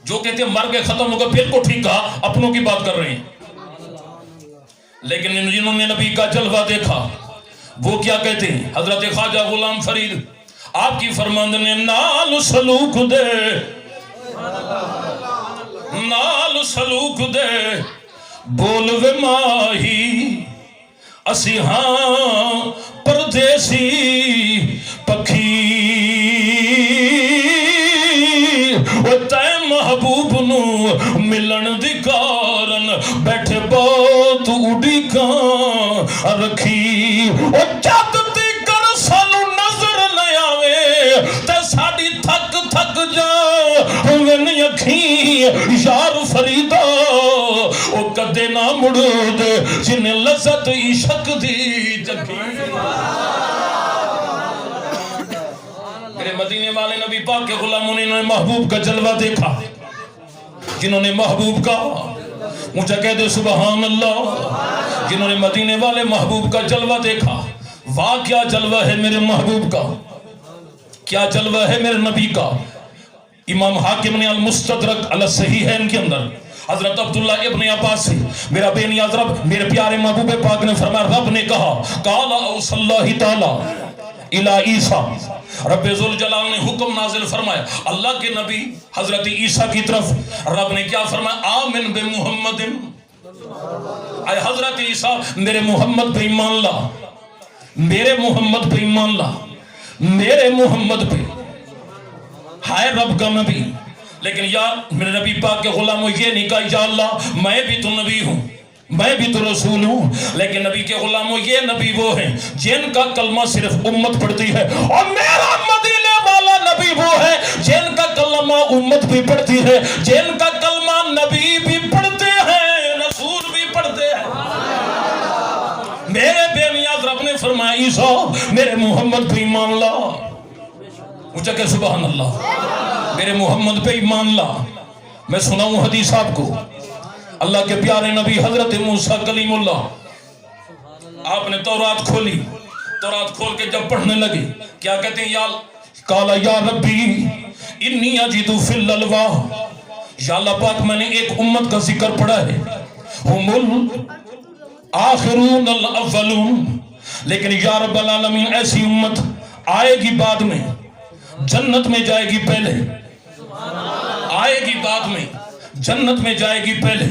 جو کہتے ہیں مر کے ختم ہوگا، پھر کو ٹھیک کہا، اپنوں کی بات کر رہے ہیں۔ لیکن جنہوں نے نبی کا جلوہ دیکھا وہ کیا کہتے ہیں؟ حضرت خواجہ غلام فرید آپ کی فرماند نے نال سلوک دے، نال سلوک دے بولوے ماہی اسی ہاں پردیسی پکھی وہ تے محبوب نو ملن دی کارن بیٹھے بہت اڑی کان رکھی وہ جد تیکر سانو نظر نہ آوے تے ساڑی تھک تھک جا ہوئے نہیں اکھیں یار فریدہ وہ کدے نہ مڑو دے جنہیں لذت عشق دی جگی۔ میرے مدینے والے نبی پاک کے غلاموں نے محبوب کا جلوہ دیکھا، جنہوں نے محبوب کا مجھے کہہ دے سبحان اللہ، جنہوں نے مدینے والے محبوب کا جلوہ دیکھا، واہ کیا جلوہ ہے میرے محبوب کا، کیا جلوہ ہے میرے نبی کا۔ امام حاکم نے المستدرک علی الصحیحین کے اندر حضرت عبداللہ ابن عباس سے میرا بے نیاز رب میرے پیارے محبوب پاک نے فرمایا، رب نے کہا قال اوصی اللہ تعالی الى عیسیٰ، رب ذوالجلال نے حکم نازل فرمایا اللہ کے نبی حضرت عیسیٰ کی طرف، رب نے کیا فرمایا آمن بمحمد، اے حضرت عیسیٰ میرے محمد پہ ایمان لا، میرے محمد پہ ایمان لا، میرے محمد پہ۔ ہائے رب کا نبی، لیکن یا میرے نبی پاک کے غلاموں یہ نہیں کہا یا اللہ میں بھی تو نبی ہوں، میں بھی تو رسول ہوں، لیکن نبی کے غلاموں یہ نبی وہ ہیں جن کا کلمہ صرف امت پڑھتی ہے، اور میرا مدینے والا نبی وہ ہے جن کا کلمہ امت بھی پڑھتی ہے، جن کا کلمہ نبی بھی پڑھتے ہیں، رسول بھی پڑھتے ہیں۔ میرے بے نیاز رب نے فرمایا عیسیٰ میرے محمد پہ ایمان لا، اونچا کہ سبحان اللہ، میرے محمد پہ ایمان لا۔ میں سناؤں حدیث آپ کو، اللہ کے پیارے نبی حضرت موسیٰ کلیم اللہ آپ نے تورات کھولی، تورات کھول کے جب پڑھنے لگے کیا کہتے ہیں قالا یا ربی انی اجد فی الالواح، یا اللہ پاک میں نے ایک امت کا ذکر پڑھا ہے ہم الاخرون الاولون، لیکن یا رب العالمین ایسی امت آئے گی بعد میں، جنت میں جائے گی پہلے، آئے گی بعد میں، جنت میں جائے گی پہلے،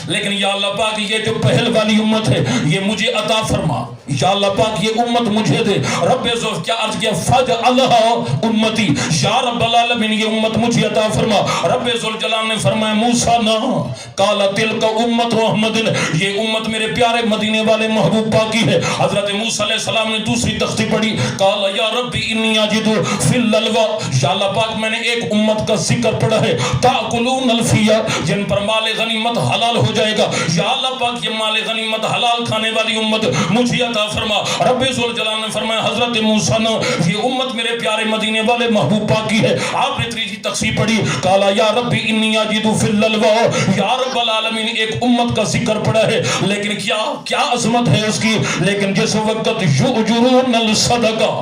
لیکن یا اللہ پاک یہ جو پہل والی امت ہے یہ مجھے عطا فرما، یا اللہ پاک یہ امت مجھے دے۔ رب ذوالجلال کیا عرض کیا فجعلھا امتی، یا رب العالمین یہ امت مجھے عطا فرما۔ رب ذوالجلال نے فرمایا موسیٰ نا قال تلک امت محمد، یہ امت میرے پیارے مدینے والے محبوب پاک کی ہے۔ حضرت موسیٰ علیہ السلام نے دوسری تختی پڑھی قال یا ربی انی اجد فی الالواح، یا اللہ پاک میں نے ایک امت کا ذکر پڑھا ہے تاکلون الفیہ، جن پر مال غنیمت حلال ہو جائے گا، یا اللہ پاک یہ مال غنیمت حلال کھانے والی امت مجھے عطا فرما۔ رب ذوالجلال نے فرمایا حضرت موسیٰ نے یہ امت میرے پیارے مدینے والے محبوب پاک کی ہے۔ آپ نے تیسری تقسیم پڑھی قالا یا ربی انی اجد فی الالواح، یا رب العالمین ایک امت کا ذکر پڑا ہے، لیکن کیا عظمت ہے اس کی، لیکن جس وقت یؤجرون الصدقہ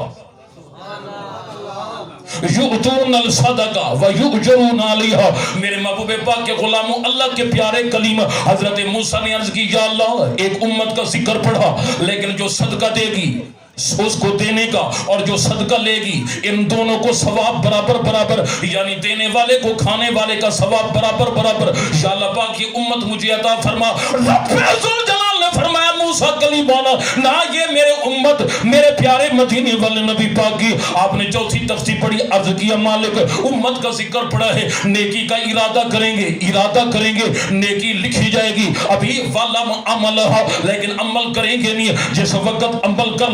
یؤتون الصدقہ ویؤجرون علیہا، میرے محبوب پاک کے غلاموں اللہ کے پیارے کلیم حضرت موسیٰ نے عرض کی یا اللہ ایک امت کا ذکر پڑھا، لیکن جو صدقہ دے گی اس کو دینے کا اور جو صدقہ لے گی ان دونوں کو ثواب برابر برابر، یعنی دینے والے کو کھانے والے کا ثواب برابر برابر۔ یا اللہ پاک یہ امت مجھے عطا فرما۔ رب ذوالجلال نے فرمایا موسیٰ کلیم والا نہ یہ میرے امت میرے پیارے مدینے والے نبی پاک کی. آپ نے چوتھی تفسیر پڑھی, عرض کیا مالک امت کا ذکر پڑا ہے, نیکی کا ارادہ کریں گے نیکی لکھی جائے گی. ابھی وَلَمْ عَمَلَهَا لیکن عمل کریں گے نہیں. جس وقت عمل کر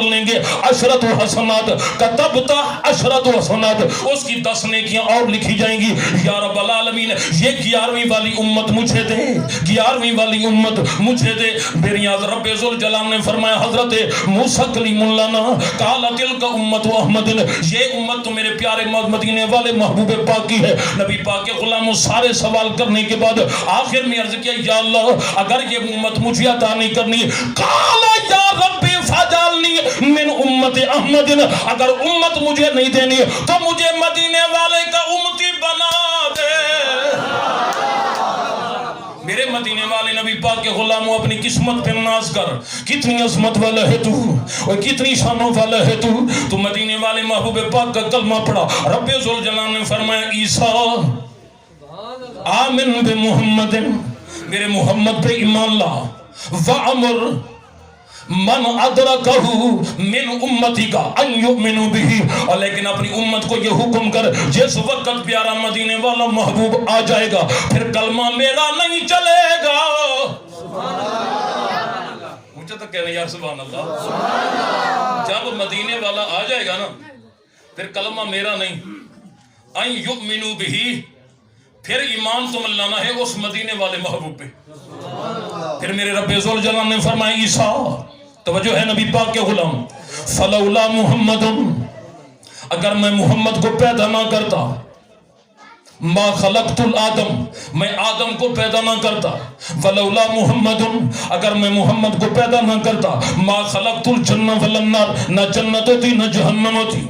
لیں گے عشرت حسنات کتبتا عشرت حسنات, اس کی 10 نیکیاں اور لکھی جائیں گی. یا رب العالمین یہ 11ویں والی امت مجھے دے, 11ویں والی امت مجھے دے. میری آج رب ذوالجلال نے فرمایا حضرت موسیٰ کلیم اللہ نا قال تلک امت احمد, یہ امت تو میرے پیارے مدینے والے محبوب پاک کی ہے. نبی پاک کے غلاموں سارے سوال کرنے کے بعد آخر میں عرض کیا یا اللہ اگر یہ امت مجھے عطا نہیں کرنی, قال یا رب فجعلنی من امت احمد, اگر امت مجھے نہیں دینی تو مجھے مدینے والے کا امتی بنا دے. میرے مدینے والے نبی پاک کے غلاموں اپنی قسمت پہ ناز کر, کتنی عظمت والا ہے تو اور کتنی شانوں والا ہے تو مدینے والے محبوب پاک کا کلمہ پڑھا. رب ذوالجلال نے فرمایا عیسیٰ آمن بمحمد, میرے محمد پہ ایمان لا, وعمر من ادرکہو من امتی کا ان یؤمنو بھی, اور لیکن اپنی امت کو یہ حکم کر جس وقت پیارا مدینے والا محبوب آ جائے گا پھر کلمہ میرا نہیں چلے گا. مجھے تو کہنا یار سبحان اللہ, جب مدینے والا آ جائے گا نا پھر کلمہ میرا نہیں, ان یؤمنو بھی, پھر ایمان تم لانا ہے اس مدینے والے محبوب پہ. پھر میرے رب ذوالجلال نے فرمایا عیسیٰ, توجہ ہے نبی پاک کے غلام, فلولا محمد, اگر میں محمد کو پیدا نہ کرتا, ما خلقت الآدم, میں آدم کو پیدا نہ کرتا, ولولا محمد, اگر میں محمد کو پیدا نہ کرتا, ما خلقت الجنہ والنار, نہ جنت ہوتی نہ جہنم ہوتی.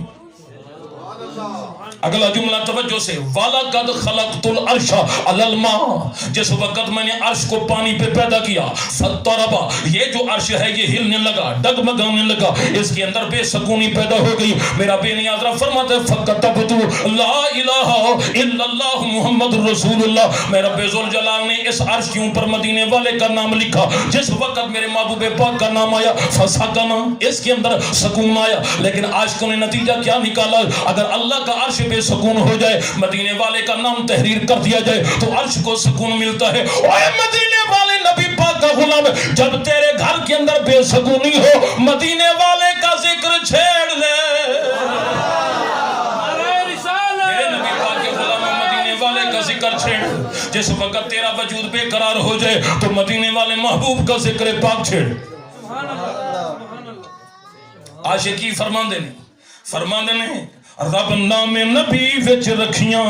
اگلا جملہ توجہ سے, وَلَقَدْ خَلَقْتُ الْعَرْشَ عَلَى الْمَاءِ, جس وقت میں نے عرش کو پانی پہ پیدا کیا, فَتَّرَبَ, یہ جو عرش ہے یہ ہلنے لگا, ڈگمگانے لگا, اس کے اندر بے سکونی پیدا ہو گئی. میرا بے نیاز رب فرماتا ہے فَكَتَبْتُ لَا إِلَهَ إِلَّا اللَّهُ مُحَمَّدٌ رَسُولُ اللَّهِ, میں رب ذوالجلال نے اس عرش کے اوپر مدینے والے کا نام لکھا. جس وقت میرے محبوب پاک کا نام آیا فَسَكَنَ, اس کے اندر سکون آیا. لیکن عاشقوں نے نتیجہ کیا نکالا, اگر اللہ کا عرش بے سکون ہو جائے, مدینے والے کا نام تحریر کر دیا جائے تو عرش کو سکون ملتا ہے. اوہ مدینے والے نبی پاک کا غلام, جب تیرے گھر کے اندر بے سکونی ہو مدینے والے کا ذکر چھیڑ لے. میرے نبی پاک کے غلام مدینے والے کا ذکر چھیڑ. جس وقت تیرا وجود بے قرار ہو جائے تو مدینے والے محبوب کا ذکر پاک چھیڑ. عاشقی فرماندے نے رب نام نبی وچ رکھیاں,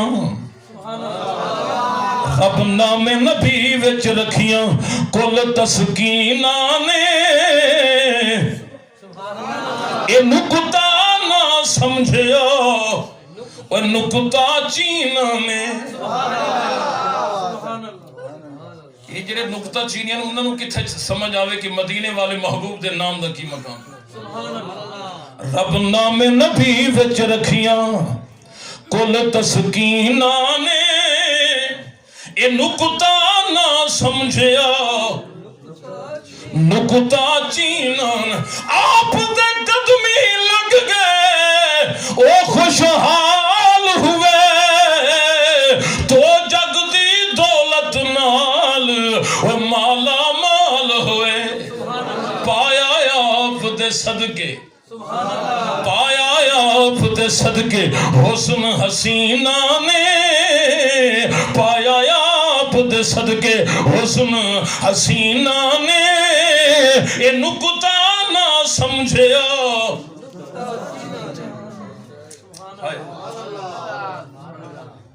رب نام نبی وچ رکھیاں, کل تسکیناں نے اے نکتا نہ سمجھیا, اور نکتا چینہ نے. یہ جڑے نکتا چینیاں انہاں نوں کتھے سمجھ آوے کہ مدینے والے محبوب دے نام دا کی مقام. رب نام نبی وچ رکھیاں, کل تسکیناں نے اے نکتا نہ سمجھیا, نکتا چینان. آپ دے قدمی لگ گئے او خوشحال ہوئے, تو جگ دی دولت نال او مالا مال ہوئے. پایا آپ دے صدقے, پایا آپ دے صدقے حسن حسینہ نے, پایا آپ دے صدقے حسن حسینہ نے, اے نکتا نہ سمجھیا.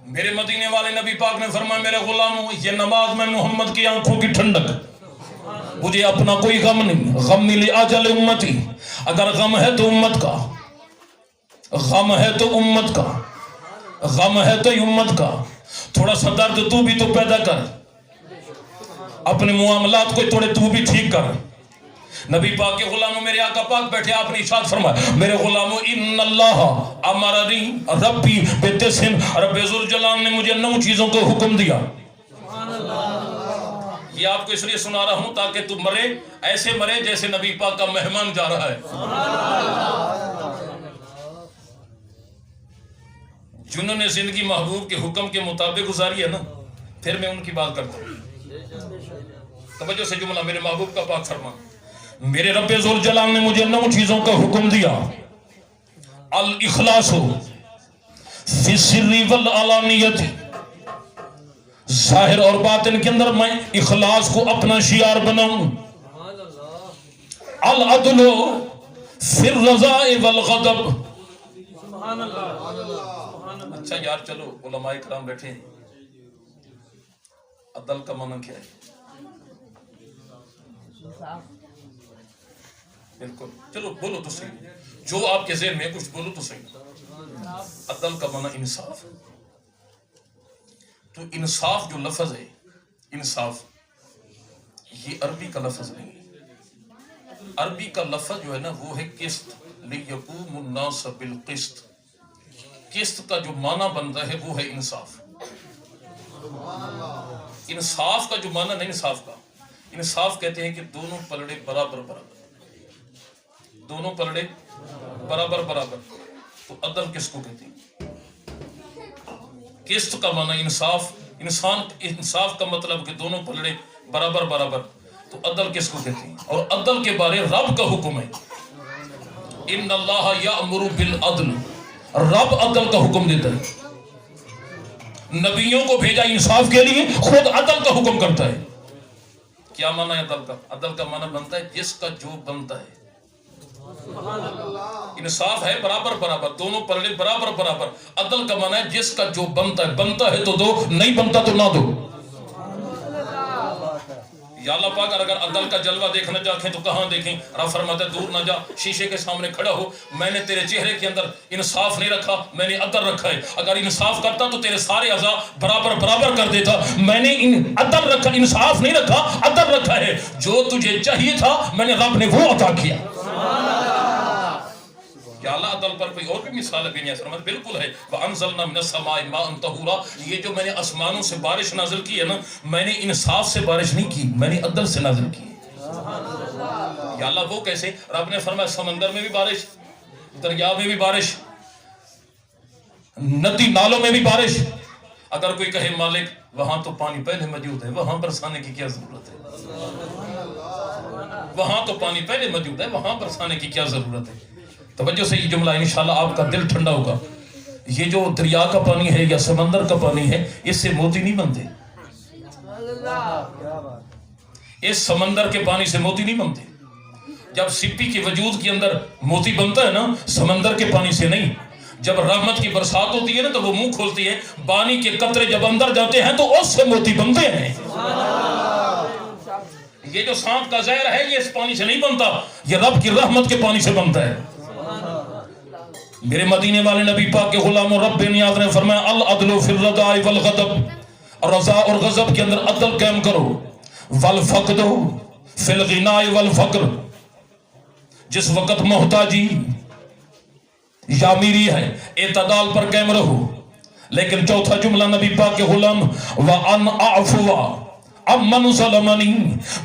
میرے مدینے والے نبی پاک نے فرمایا میرے غلاموں, یہ نماز میں محمد کی آنکھوں کی ٹھنڈک, مجھے اپنا کوئی غم نہیں. غم ملی اجل امتی, اگر غم ہے تو امت کا, غم ہے تو امت کا, غم ہے تو امت کا. تھوڑا سا درد تو بھی تو پیدا کر, اپنے معاملات کو تھوڑے تو بھی ٹھیک کر. نبی پاک کے غلاموں, میرے آقا پاک بیٹھے, آپ نے ارشاد فرمایا میرے غلاموں ان اللہ امرنی ربی بتسع, رب ذوالجلال نے مجھے 9 چیزوں کو حکم دیا. یہ آپ کو اس لیے سنا رہا ہوں تاکہ تم مرے ایسے مرے جیسے نبی پاک کا مہمان جا رہا ہے. جنہوں نے زندگی محبوب کے حکم کے مطابق گزاری ہے نا، پھر میں ان کی بات کرتا ہوں. توجہ سے جملہ میرے محبوب کا پاک فرمان. میرے رب ذوالجلال نے مجھے 9 چیزوں کا حکم دیا. الاخلاص فی السر والعلانیت، ظاہر اور باطن کے اندر میں اخلاص کو اپنا شعار بناؤں. العدل فی الرضاء والغضب. اچھا یار چلو علماء کرام بیٹھے ہیں، عدل کا معنی کیا ہے؟ بالکل چلو بولو تو صحیح، جو آپ کے ذہن میں کچھ بولو تو صحیح. عدل کا معنی انصاف. تو انصاف جو لفظ ہے، انصاف یہ عربی کا لفظ نہیں. عربی کا لفظ جو ہے نا وہ ہے قسط. لیقوم الناس بالقسط. قسط کا جو معنی بنتا ہے وہ ہے انصاف. انصاف کا جو معنی نہیں، انصاف کا انصاف کہتے ہیں کہ دونوں پلڑے برابر برابر، دونوں پلڑے برابر برابر. تو عدل کس کو کہتے ہیں؟ قسط کا معنی انصاف. انصاف کا مطلب کہ دونوں پلڑے برابر برابر. تو عدل کس کو کہتے ہیں؟ اور عدل کے بارے رب کا حکم ہے. ان اللہ یأمر بالعدل. رب عدل کا حکم دیتا ہے. نبیوں کو بھیجا انصاف کے لیے، خود عدل کا حکم کرتا ہے. کیا معنی ہے عدل کا؟ عدل کا معنی بنتا ہے جس کا جو بنتا ہے. انصاف ہے برابر برابر، دونوں پلڑے برابر برابر. عدل کا معنی ہے جس کا جو بنتا ہے. بنتا ہے تو دو، نہیں بنتا تو نہ دو. یا اللہ پاک اگر عدل کا جلوہ دیکھنا چاہیں تو کہاں دیکھیں؟ رب فرماتا ہے دور نہ جا، شیشے کے سامنے کھڑا ہو. میں نے تیرے چہرے کے اندر انصاف نہیں رکھا، میں نے عدل رکھا ہے. اگر انصاف کرتا تو تیرے سارے اعضاء برابر برابر کر دیتا. میں نے عدل رکھا، انصاف نہیں رکھا، عدل رکھا ہے. جو تجھے چاہیے تھا میں نے رب نے وہ عطا کیا. یا اللہ عدل پر کوئی اور بھی مثال بھی نہیں ہے؟ بالکل ہے. وَأَنزَلْنَا مِنَ السَّمَاءِ مَاءً طَهُورًا. یہ جو میں نے آسمانوں سے بارش نازل کی ہے نا، میں نے انصاف سے بارش نہیں کی، میں نے عدل سے نازل کی. یا اللہ وہ کیسے؟ رب نے فرمایا سمندر میں بھی بارش، دریا میں بھی بارش، ندی نالوں میں بھی بارش. اگر کوئی کہے مالک وہاں تو پانی پہلے موجود ہے، وہاں برسانے کی کیا ضرورت ہے؟ وہاں تو پانی پہلے موجود ہے، وہاں برسانے کی کیا ضرورت ہے؟ توجہ سے یہ جملہ انشاءاللہ آپ کا دل ٹھنڈا ہوگا. یہ جو دریا کا پانی ہے یا سمندر کا پانی ہے، اس سے موتی نہیں بنتے. اس سمندر کے پانی سے موتی نہیں بنتے. جب سپی کے وجود کے اندر موتی بنتا ہے نا، سمندر کے پانی سے نہیں. جب رحمت کی برسات ہوتی ہے نا تو وہ منہ کھولتی ہے، پانی کے قطرے جب اندر جاتے ہیں تو اس سے موتی بنتے ہیں. یہ جو سانپ کا زہر ہے یہ اس پانی سے نہیں بنتا، یہ رب کی رحمت کے پانی سے بنتا ہے. میرے مدینے والے نبی پاک کے غلام رب نیاز نے فرمایا العدل فی الرضاء والغضب. رضا اور غضب کے اندر عدل قائم کرو. والفقد فی الغناء والفقر. جس وقت محتاجی یا امیری ہے اعتدال پر قائم رہو. لیکن چوتھا جملہ نبی پاک کے غلام وَأَنْ أَعْفُوَ امن ظلمنی.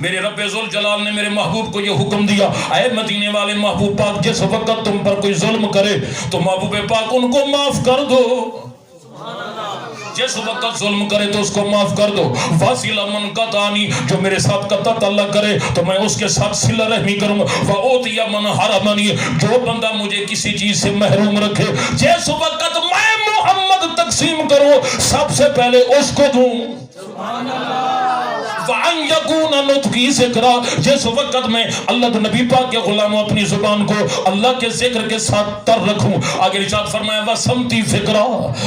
میرے رب ذوالجلال نے میرے محبوب کو یہ حکم دیا، اے مدینے والے محبوب پاک جس وقت تم پر کوئی ظلم کرے تو محبوب پاک ان کو معاف کر دو. جس وقت ظلم کرے تو اس کو معاف کر دو. واصل من قطعنی. جو میرے ساتھ قطع تعلق کرے تو میں اس کے ساتھ صلہ رحمی کروں. وَأُعْطِيَ مَنْ حَرَمَنِي. جو بندہ مجھے کسی چیز سے محروم رکھے، جس وقت میں محمد تقسیم کروں سب سے پہلے اس کو دوں. وَأَنْ يَكُونَ نُطْقِي ذِكْرًا. جس وقت میں اللہ نبی پاک کے غلاموں اپنی زبان کو اللہ کے ذکر کے ساتھ تر رکھوں. آگے ارشاد فرمایا وَسَمْتِي فِكْرًا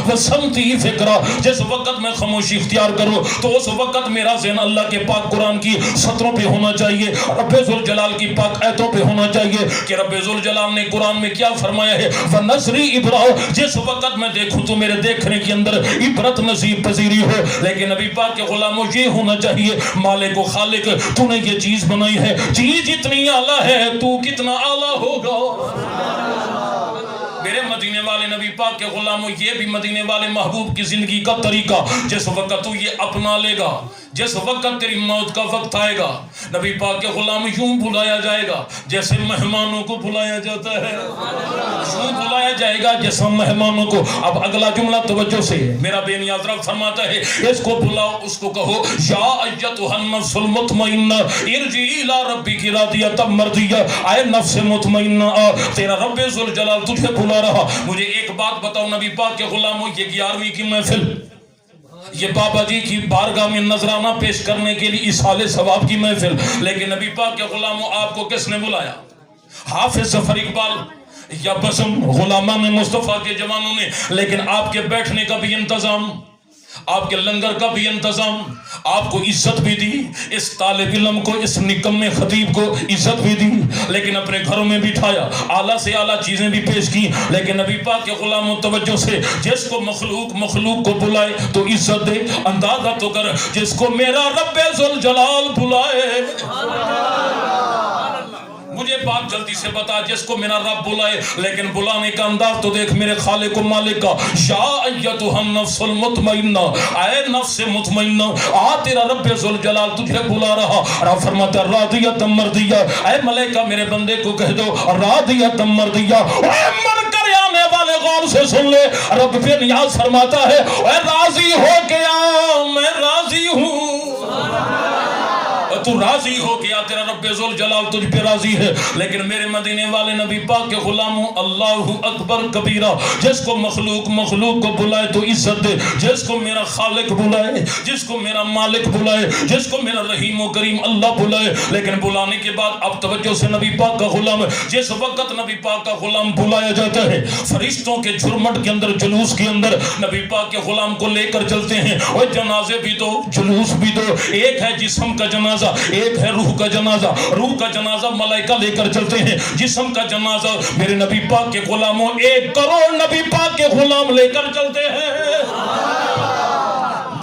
وَسَمْتِي فِكْرًا. جس وقت میں خاموشی اختیار کروں تو اس وقت میرا ذہن اللہ کے پاک قرآن کی سطروں پہ ہونا چاہیے، رب ذوالجلال کی پاک آیتوں پہ ہونا چاہیے کہ رب ذوالجلال نے قرآن میں کیا فرمایا ہے. وَنَصْرِ عِبْرًا. جس وقت میں دیکھوں تو میرے دیکھنے کے اندر عبرت نصیب پذیری ہو. لیکن نبی پاک کے غلاموں یہ ہونا چاہیے مالک و خالق تو نے یہ چیز بنائی ہے، چیز اتنی اعلیٰ ہے تو کتنا اعلیٰ ہوگا. میرے مدینے مدینے والے نبی پاک کے غلاموں، یہ بھی مدینے والے محبوب کی زندگی کا طریقہ، جس وقت تو یہ اپنا لے گا، جس وقت تیری موت کا وقت آئے گا، نبی پاک کے غلام یوں بلایا جائے گا جیسے مہمانوں کو بلایا جاتا ہے، یوں بلایا جائے گا جیسا مہمانوں کو۔ اب اگلا جملہ توجہ سے، میرا بے نیاز رب فرماتا ہے اس کو بلاؤ، اس کو کہو یا ایتھا النفس المطمئنہ ارجعی الی ربک راضیۃ مرضیہ، اے نفس مطمئنہ تیرا رب ذوالجلال تجھے بلا رہا۔ مجھے ایک بات بتاؤ نبی پاک کے غلاموں، یہ 11ویں کی محفل، یہ بابا جی کی بارگاہ میں نذرانہ پیش کرنے کے لیے اصحال ثواب کی محفل، لیکن نبی پاک کے غلاموں آپ کو کس نے بلایا؟ حافظ ظفر اقبال یا بزم غلامان مصطفیٰ کے جوانوں نے، لیکن آپ کے بیٹھنے کا بھی انتظام، آپ کے لنگر کا بھی انتظام، آپ کو عزت بھی دی، اس طالب علم کو، اس نکمے خطیب کو عزت بھی دی، لیکن اپنے گھروں میں بٹھایا، اعلیٰ سے اعلیٰ چیزیں بھی پیش کی، لیکن نبی پاک کے غلاموں توجہ سے، جس کو مخلوق کو بلائے تو عزت دے، اندازہ تو کر جس کو میرا رب ذوالجلال بلائے۔ مجھے بات جلدی سے بتا، جس کو میرا رب بلائے، لیکن بلانے کا انداز تو دیکھ میرے خالق و مالک کا، یا ایتھا النفس المطمئنہ، اے نفس مطمئنہ تیرا رب ذوالجلال تجھے بلا رہا۔ رب فرماتا ہے راضیۃ مرضیہ، اے ملائکہ میرے بندے کو کہہ دو راضیۃ مرضیہ۔ اے من کر آنے والے غور سے سن لے، رب بے نیاز فرماتا ہے اے راضی ہو گیا، میں راضی ہوں، تو راضی ہو گیا، تیرا رب ذوالجلال تجھ پہ راضی ہے۔ لیکن میرے مدینے والے نبی پاک کے غلاموں، اللہ اکبر کبیرہ، جس کو مخلوق کو بلائے تو عزت دے، جس کو میرا خالق بلائے، جس کو میرا مالک بلائے، جس کو میرا رحیم و کریم اللہ بلائے، لیکن بلانے کے بعد اب توجہ سے نبی پاک کا غلام، جس وقت نبی پاک کا غلام بلایا جاتا ہے، فرشتوں کے جھرمٹ کے اندر، جلوس کے اندر نبی پاک کے غلام کو لے کر چلتے ہیں، اور جنازے بھی دو، جلوس بھی دو، ایک ہے جسم کا جنازہ، ایک ہے روح کا جنازہ۔ روح کا جنازہ ملائکہ لے کر چلتے ہیں، جسم کا جنازہ میرے نبی پاک کے غلاموں 1 کروڑ نبی پاک کے غلام لے کر چلتے ہیں۔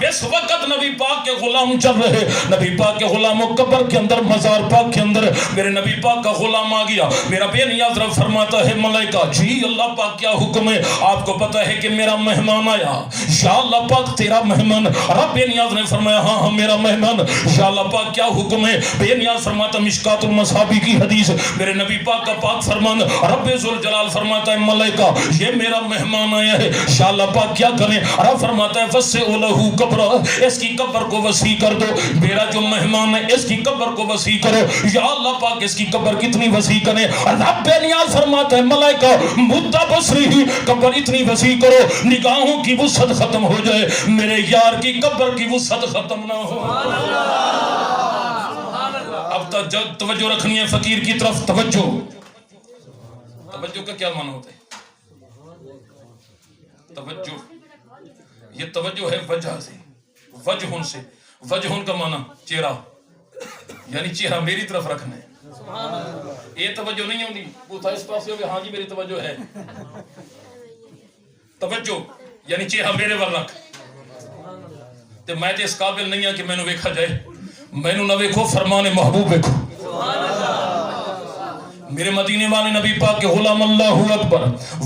اس وقت نبی پاک کے غلام چل رہے، نبی پاک کے غلاموں قبر کے اندر، مزار پاک کے اندر میرے نبی پاک کا غلام آ گیا۔ میرا بے نیاز رب فرماتا ہے ملائکہ جی اللہ پاک کیا حکم ہے؟ آپ کو پتا ہے کہ میرا مہمان آیا، یا اللہ پاک تیرا مہمان۔ رب بے نیاز نے فرمایا ہاں میرا مہمان۔ یا اللہ پاک کیا حکم ہے؟ بے نیاز فرماتا مشکات المصابیح کی حدیث، میرے نبی پاک کا پاک فرمان، رب ذوالجلال فرماتا ہے ملائکہ یہ میرا مہمان آیا ہے، یا اللہ پاک کیا کریں؟ رب فرماتا ہے وسعوا لہ قبرہ، اس کی قبر کو وسیع کر دو، میرا جو مہمان ہے اس کی قبر کو وسیع کرو۔ یا اللہ پاک اس کی قبر کتنی وسیع کریں؟ رب بے نیاز فرماتا ہے ملائکہ مد بصرہ، قبر اتنی وسیع کرو نگاہوں کی وسعت ختم ہو جائے، میرے یار کی قبر کی وسعت ختم نہ ہو۔ اب توجہ رکھنی ہے فقیر کی طرف، توجہ کا کیا معنی ہوتا ہے؟ توجہ، یہ توجہ ہے وجہ سے، وجہن سے، وجہن کا معنی چہرہ، یعنی چہرہ میری طرف رکھنا ہے۔ یہ توجہ نہیں ہوگی پوچھا اس پاس ہوگی ہاں جی میری توجہ ہے، توجہ یعنی چہرہ میرے ور رکھ، تے میں تے اس قابل نہیں ہاں کہ میں نو ویکھا جائے، میں نو نہ ویکھو فرمان محبوب ویکھو۔ میرے مدینے والے نبی پاک کے غلام اللہ اکبر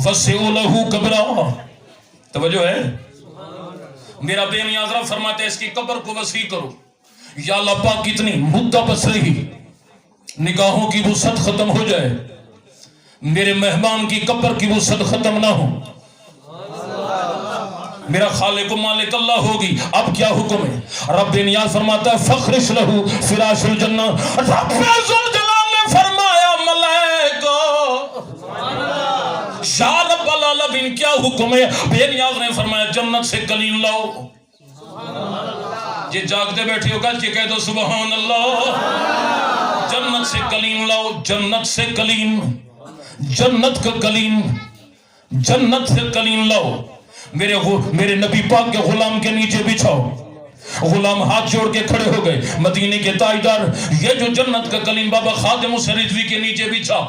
وسعوا لہ قبرہ، توجہ ہے؟ میرا بے نیاز رب فرماتے ہیں اس کی قبر کو وسیع کرو، یا اللہ پاک کتنی مد بصرہ، نگاہوں کی وسعت ختم ہو جائے، میرے مہمان کی قبر کی وسعت ختم نہ ہو، میرا خالق و مالک اللہ ہوگی۔ اب کیا حکم ہے؟ رب نیاز فرماتا ہے فخرش لہو فراش الجنہ، رب ذوالجلال نے فرمایا ملائکہ یا رب العالمین کیا حکم ہے؟ بے نیاز نے فرمایا جنت سے کلیم لاؤ۔ یہ جاگتے بیٹھے ہو گا کہ کہہ دو سبحان اللہ۔ جنت سے کلیم لاؤ، جنت سے کلیم، جنت کا کلیم، جنت سے کلیم لاؤ، میرے نبی پاک کے غلام کے نیچے بچھاؤ۔ غلام ہاتھ جوڑ کے کھڑے ہو گئے، مدینے کے تاجدار یہ جو جنت کا کلیم بابا خادم حسین رضوی کے نیچے بچھا،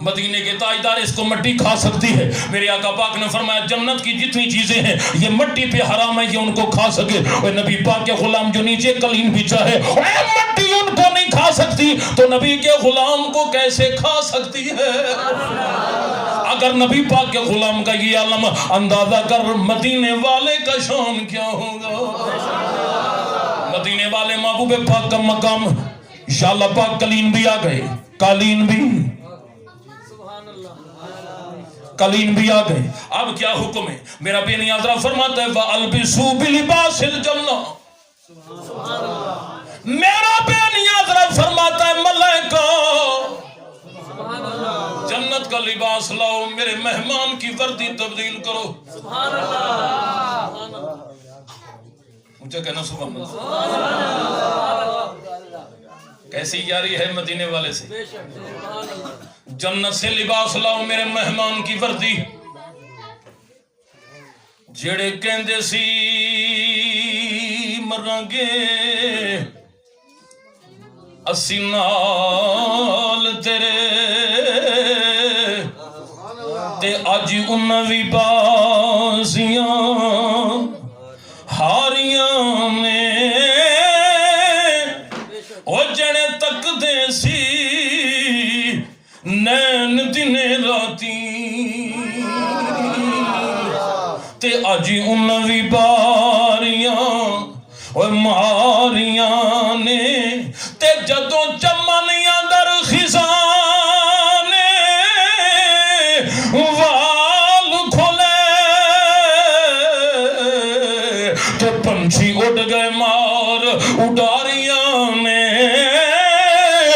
مدینے کے تاجدار اس کو مٹی کھا سکتی ہے، میرے آقا پاک نے فرمایا جنت کی جتنی چیزیں ہیں یہ مٹی پہ حرام ہے، یہ ان کو کھا سکے۔ اور نبی پاک کے غلام جو نیچے کلیم بچھا ہے اے مٹی ان کو نہیں کھا کھا سکتی تو نبی کے غلام کو کیسے کھا سکتی ہے؟ اگر نبی پاک کے غلام کا یہ عالم اندازہ کر مدینے والے کا شان کیا ہوگا۔ مدینے والے محبوب پاک کا مقام انشاءاللہ پاک قالین بھی آ گئے، قالین بھی آ گئے۔ اب کیا حکم ہے؟ میرا بے نیاز رب فرماتا ہے وَأَلْبِسُوا بِلِبَاسِ الْجَنَّةِ، میرا بے نیاز رب فرماتا ہے ملائکہ جنت کا لباس لاؤ، میرے مہمان کی وردی تبدیل کرو۔ مجھے کہنا سبحان اللہ۔ کیسی یاری ہے مدینے والے سے؟ جنت سے لباس لاؤ میرے مہمان کی وردی، جڑے کہندے سی مرانگے اسی نال تیرے تے اج انہاں وی بازیاں ہاریاں نے، او جڑے تک دے سی نین دنے راتی تے اج انہاں وی باریاں او ماریاں نے، تے جدوں چمنیاں در خزانے وال کھولے تے پنچھی اڑ گئے مار اڈاریاں نے،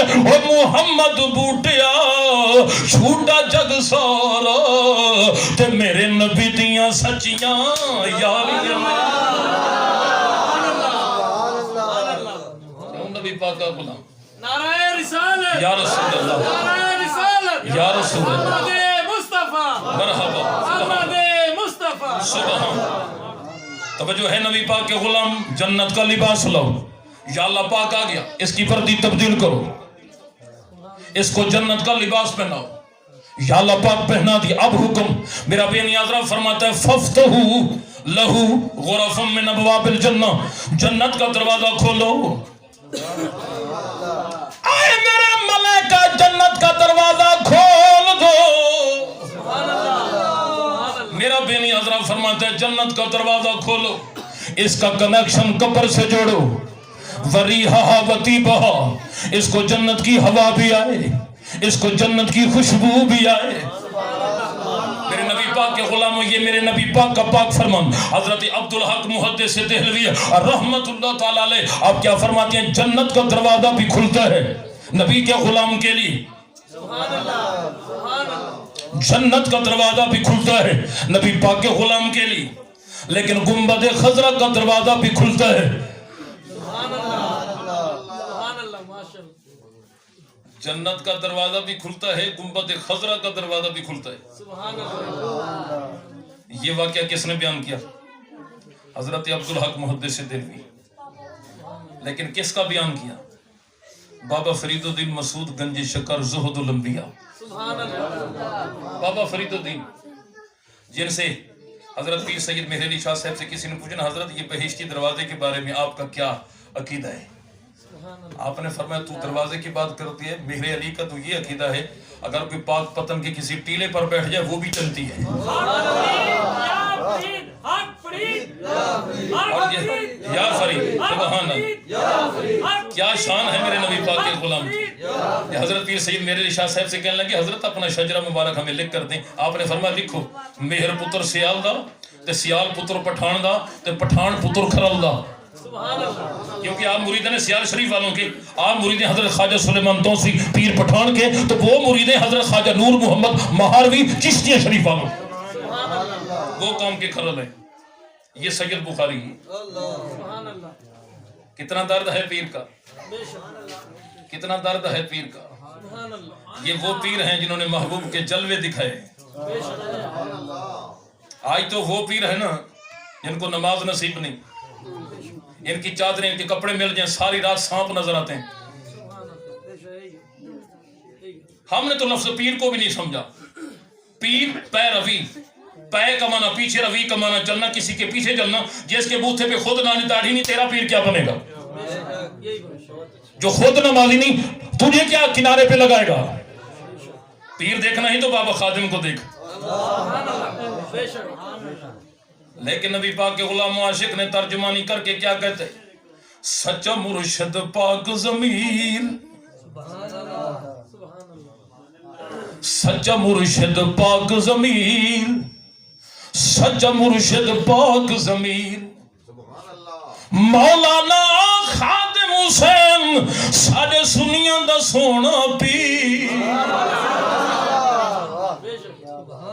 او محمد بوٹیا چھوٹا جگ سارا تے میرے نبی دیاں سچیاں یاریاں نے۔ نبی پاک کا غلام نعرہ رسالت یا رسول اللہ، نعرہ رسالت یا رسول اللہ، احمد مصطفیٰ مرحبا، احمد مصطفیٰ۔ سبحان۔ توجہ ہے نبی پاک کے غلام جنت کا لباس لاؤ، یا اللہ پاک آ گیا اس کی وردی تبدیل کرو، اس کو جنت کا لباس پہناؤ، یا اللہ پاک پہنا دی۔ اب حکم میرا بے نیاز رب فرماتا ہے فَفْتَحُوا لَهُ غُرَفًا مِّنْ أَبْوَابِ الْجَنَّةِ، جنت کا دروازہ کھولو۔ آئے میرے ملائکہ جنت کا دروازہ کھول دو۔ میرا بے نیاز رب فرماتا ہے جنت کا دروازہ کھولو، اس کا کنیکشن قبر سے جوڑو، وریحہا وطیبہا، اس کو جنت کی ہوا بھی آئے، اس کو جنت کی خوشبو بھی آئے۔ میرے نبی پاک کے غلاموں، یہ میرے نبی پاک کا پاک فرمان حضرت عبدالحق محدث دہلوی رحمت اللہ تعالی علیہ، آپ کیا فرماتے ہیں؟ جنت کا دروازہ بھی کھلتا ہے نبی کے غلام کے لیے، جنت کا دروازہ بھی کھلتا ہے نبی پاک کے غلام کے لیے، لیکن گنبد خضرا کا دروازہ بھی کھلتا ہے۔ جنت کا دروازہ بھی کھلتا ہے، گنبد خضرا کا دروازہ بھی کھلتا ہے۔ یہ واقعہ کس نے بیان کیا؟ حضرت عبدالحق محدث دہلوی۔ لیکن کس کا بیان کیا؟ بابا فرید الدین مسعود گنج شکر زہد الانبیاء، بابا فرید الدین، جن سے حضرت پیر سید مہر علی شاہ صاحب سے کسی نے پوچھا حضرت یہ بہشتی دروازے کے بارے میں آپ کا کیا عقیدہ ہے؟ آپ نے فرمایا تو دروازے کی بات کرتی ہے، مہر علی کا تو یہ عقیدہ ہے اگر کوئی پاک پتن کے کسی ٹیلے پر بیٹھ جائے وہ بھی چلتی ہے۔ اور یہ یا فرید، سبحان اللہ، کیا شان ہے میرے نبی پاک کے غلام کی۔ یہ حضرت پیر سید مہر علی شاہ صاحب سے کہنے لگے حضرت اپنا شجرہ مبارک ہمیں لکھ کر دیں۔ آپ نے فرمایا لکھو مہر پتر سیال دا تے سیال پتر پٹھان دا تے پٹھان پتر کھرل دا، کیونکہ آپ مرید ہیں سیال شریف والوں کے، آپ مرید ہیں حضرت خواجہ سلیمان توسی پیر پٹھان کے، تو وہ مرید ہیں حضرت خواجہ نور محمد مہاروی چشتیہ شریف والوں، وہ قوم کے کھرل ہیں۔ یہ سید بخاری ہے۔ کتنا درد ہے پیر کا، کتنا درد ہے پیر کا۔ یہ وہ پیر ہیں جنہوں نے محبوب کے جلوے دکھائے۔ آج تو وہ پیر ہے نا جن کو نماز نصیب نہیں، ان کی چادریں ان کے کپڑے مل جائیں ساری رات سانپ نظر آتے ہیں۔ ہم نے تو لفظ پیر کو بھی نہیں سمجھا۔ پیر پے روی، پے کا معنی پیچھے، روی کا معنی چلنا، کسی کے پیچھے چلنا۔ جس کے بوتھے پہ خود نہ داڑھی نہیں، تیرا پیر کیا بنے گا؟ جو خود نمازی نہیں تجھے کیا کنارے پہ لگائے گا؟ پیر دیکھنا ہی تو بابا خادم کو دیکھ. لیکن نبی پاک کے غلام عاشق نے ترجمانی کر کے کیا کہتے؟ سچا مرشد پاک ضمیر، سچا مرشد پاک ضمیر، سچا مرشد پاک ضمیر، مولانا خادم حسین ساڈے سنیاں دا سونا پیر،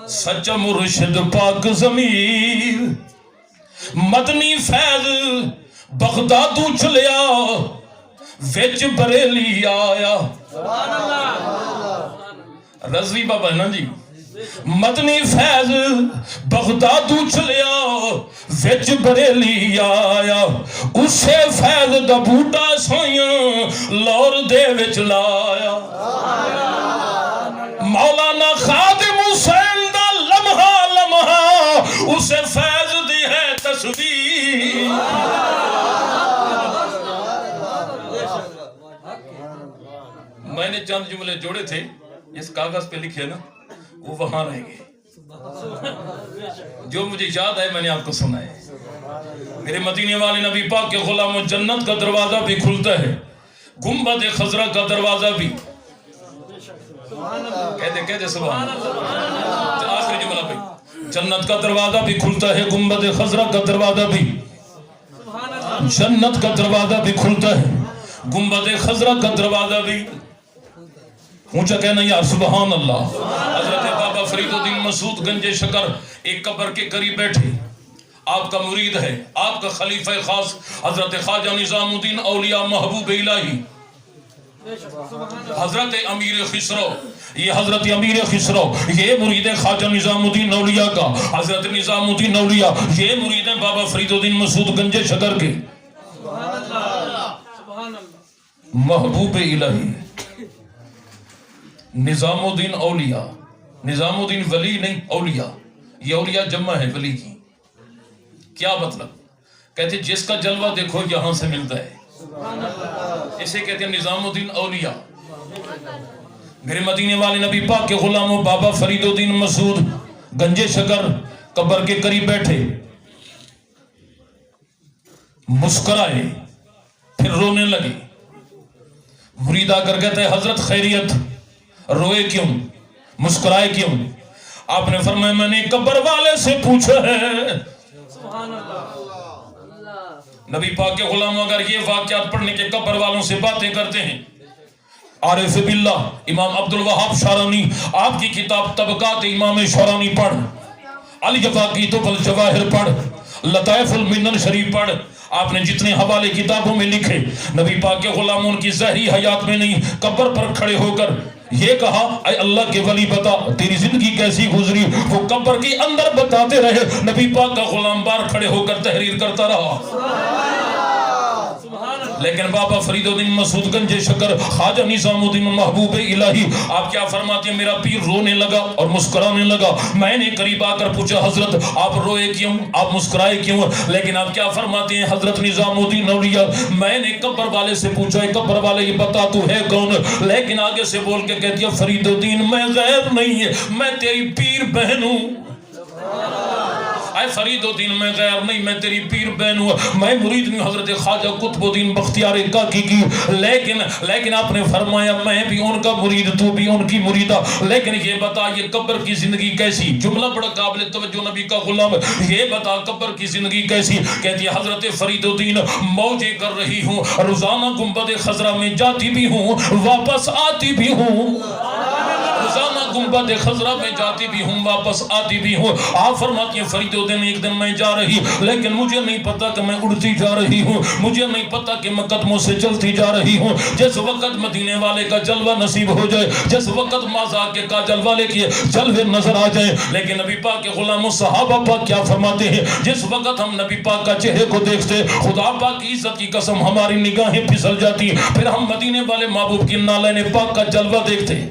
سچا مرشد پاک ضمیر، مدنی فیض بغدادو چلیا وچ بریلی آیا. رضوی بابا ہے نا جی. مدنی فیض بغدادو چلیا وچ بریلی آیا، اسے فیض دا بوٹا سوئیاں لور دے وچ لایا. مولانا خادم حسین دا لمحہ لمحہ اسے فیض دی ہے تصویر. میں نے چند جملے جوڑے تھے اس کاغذ پہ لکھے نا، وہ وہاں رہیں گے. جو مجھے یاد ہے میں نے آپ کو سنا ہے. میرے مدینے والے نبی پاک کے غلاموں، جنت کا دروازہ بھی کھلتا ہے، گنبد خضرا کا دروازہ بھی. کہہ دے سبحان اللہ. آخری جملہ پہ، جنت کا دروازہ بھی کھلتا ہے، گنبد خضرا کا دروازہ بھی، جنت کا دروازہ بھی کھلتا ہے، گنبد خضرا کا دروازہ بھی. اونچا کہنا یا سبحان اللہ. حضرت بابا فرید الدین مسعود گنج شکر ایک قبر کے قریب بیٹھے، آپ کا مرید ہے، آپ کا خلیفہ خاص حضرت خواجہ نظام الدین اولیاء محبوب الہی حضرت امیر خسرو. یہ حضرت امیر خسرو یہ مرید خواجہ نظام الدین اولیاء کا، حضرت نظام الدین اولیاء یہ مرید ہیں بابا فرید الدین مسعود گنج شکر کے. محبوب الہی نظام الدین اولیاء، نظام الدین ولی نہیں اولیاء، یہ اولیاء جمع ہے ولی کی. کیا مطلب؟ کہتے جس کا جلوہ دیکھو یہاں سے ملتا ہے، اسے کہتے ہیں نظام الدین اولیاء. میرے مدینے والے نبی پاک کے غلاموں، بابا فرید الدین مسعود گنج شکر قبر کے قریب بیٹھے، مسکرائے پھر رونے لگے. مرید آ کر کہتا ہے حضرت خیریت، روئے کیوں، مسکرائے کیوں؟ آپ نے فرمایا میں نے قبر والے سے پوچھا ہے. نبی پاک کے غلاموں اگر یہ واقعات پڑھنے کے قبر والوں سے باتیں کرتے ہیں، عارف باللہ امام عبدالوہاب شارانی آپ کی کتاب طبقات امام شارانی پڑھ، الیواقیت والجواہر پڑھ، لطائف المنن شریف پڑھ. آپ نے جتنے حوالے کتابوں میں لکھے، نبی پاک کے غلاموں کی ظاہری حیات میں نہیں، قبر پر کھڑے ہو کر یہ کہا اے اللہ کے ولی بتا تیری زندگی کیسی گزری. وہ قبر کے اندر بتاتے رہے، نبی پاک کا غلام بار کھڑے ہو کر تحریر کرتا رہا. لیکن بابا فرید الدین مسعود گنج شکر خواجہ نظام الدین محبوب الہی آپ کیا فرماتے ہیں؟ میرا پیر رونے لگا اور مسکرانے لگا. میں نے قریب آ کر پوچھا حضرت آپ روئے کیوں، آپ مسکرائے کیوں؟ لیکن آپ کیا فرماتے ہیں حضرت نظام الدین اولیاء میں نے قبر والے سے پوچھا ہے قبر والے یہ بتا تو ہے کون؟ لیکن آگے سے بول کے کہتی ہے فرید الدین میں غیر نہیں ہے، میں تیری پیر بہن ہوں. اے فرید الدین میں غیر نہیں، میں تیری پیر بہن ہوں، میں مرید نہیں حضرت خواجہ قطب الدین بختیار کاکی کی. لیکن آپ نے فرمایا میں بھی ان کا مرید، تو بھی ان کی مریدہ. لیکن یہ بتا یہ قبر کی زندگی کیسی؟ جملہ بڑا قابل توجہ نبی کا غلام، یہ بتا قبر کی زندگی کیسی؟ کہتی ہے حضرت فرید الدین موجیں کر رہی ہوں، روزانہ گنبد خضرا میں جاتی بھی ہوں واپس آتی بھی ہوں، روزانہ گنبد خضرا میں جاتی بھی ہوں واپس آتی بھی ہوں. آپ فرماتی ہیں فرید الدین ایک دن میں جا رہی لیکن مجھے نہیں پتا کہ میں اڑتی جا رہی ہوں، مجھے نہیں پتا کہ میں قدموں سے چلتی جا رہی ہوں. جس وقت مدینے والے کا جلوہ نصیب ہو جائے، جس وقت مازا کے کاجل والے کے جلوے نظر آ جائیں. لیکن نبی پاک کے غلاموں صحابہ پاک کیا فرماتے ہیں؟ جس وقت ہم نبی پاک کا چہرے کو دیکھتے خدا پاک کی عزت کی قسم ہماری نگاہیں پھسل جاتی، پھر ہم مدینے والے محبوب کی نالین پاک کا جلوہ دیکھتے.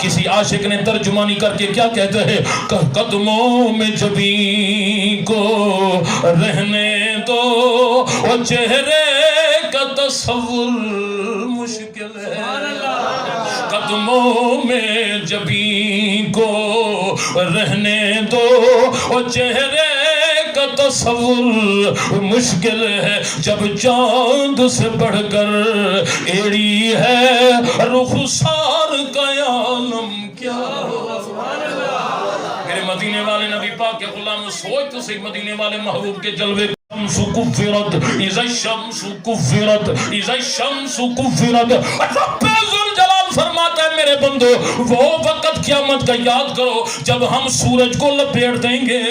کسی عاشق نے ترجمانی کر کے کیا کہتے ہیں؟ قدموں میں جبیں کو رہنے دو اور چہرے کا تصور مشکل ہے، قدموں میں جبیں کو رہنے دو، اور چہرے کا تصور مشکل ہے، جب چاند سے بڑھ کر ایڑی ہے رخسار کا عالم کیا ہو۔ میرے مدینے والے نبی پاک کے غلام، سوچ تو صحیح مدینے والے محبوب کے جلوے۔ الشمس کفرت اذا الشمس کفرت اذا الشمس کفرت۔ رب ذوالجلال فرماتا ہے میرے بندو، وہ وقت قیامت کا یاد کرو جب ہم سورج کو لپیٹ دیں گے،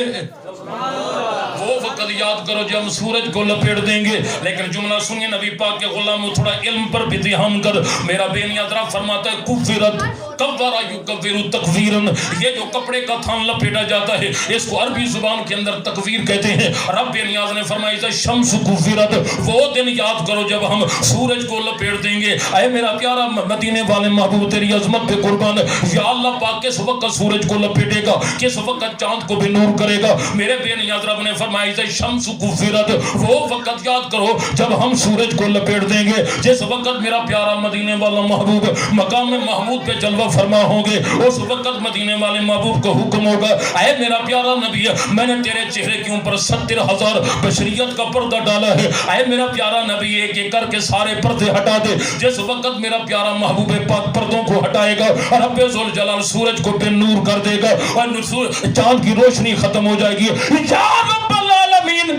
وہ وقت یاد کرو جب ہم سورج کو لپیٹ دیں گے۔ لیکن جملہ سنیے نبی پاک کے غلام، تھوڑا علم پر بھی دھیان کر۔ میرا بے نیاز رب فرماتا ہے کفرت کورا یکور تکویرن، یہ جو کپڑے کا تھان لپیٹا جاتا ہے اس کو عربی زبان کے اندر تکویر کہتے ہیں۔ رب بے نیاز نے فرمایا اذا الشمس کفرت، وہ دن یاد کرو جب ہم سورج کو لپیٹ دیں گے۔ اے میرا پیارا مدینے والے محبوب، تیری عظمت پہ قربان، یا اللہ پاک کس وقت سورج کو لپیٹے گا، کس وقت چاند کو بھی نور کرے گا۔ میرے بے نیاز رب نے فرمایا اذا الشمس کفرت، وہ وقت یاد کرو جب ہم سورج کو لپیٹ دیں گے، جس وقت میرا پیارا مدینے والا محبوب مقام محمود پہ جلوہ فرما ہوں گے، اس وقت مدینے والے محبوب کا حکم ہوگا، اے میرا پیارا نبی، میں نے تیرے چہرے کے اوپر 70,000 بشریت کا پردہ ڈالا ہے، اے میرا پیارا نبی، ایک ایک کر کے سارے پردے ہٹا دے۔ جس وقت میرا پیارا محبوب پاک پردوں کو ہٹائے گا، رب ذوالجلال سورج کو بے نور کر دے گا اور چاند کی روشنی ختم ہو جائے گی۔ یا رب العالمین،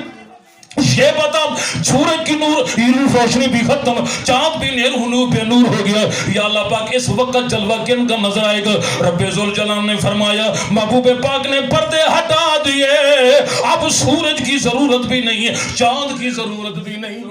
یہ بتا سورج کی نور روشنی بھی ختم، چاند بھی بے نور ہو گیا، یا اللہ پاک اس وقت جلوہ کن کا نظر آئے گا؟ رب ذوالجلال نے فرمایا محبوب پاک نے پردے ہٹا دیے، اب سورج کی ضرورت بھی نہیں ہے، چاند کی ضرورت بھی نہیں۔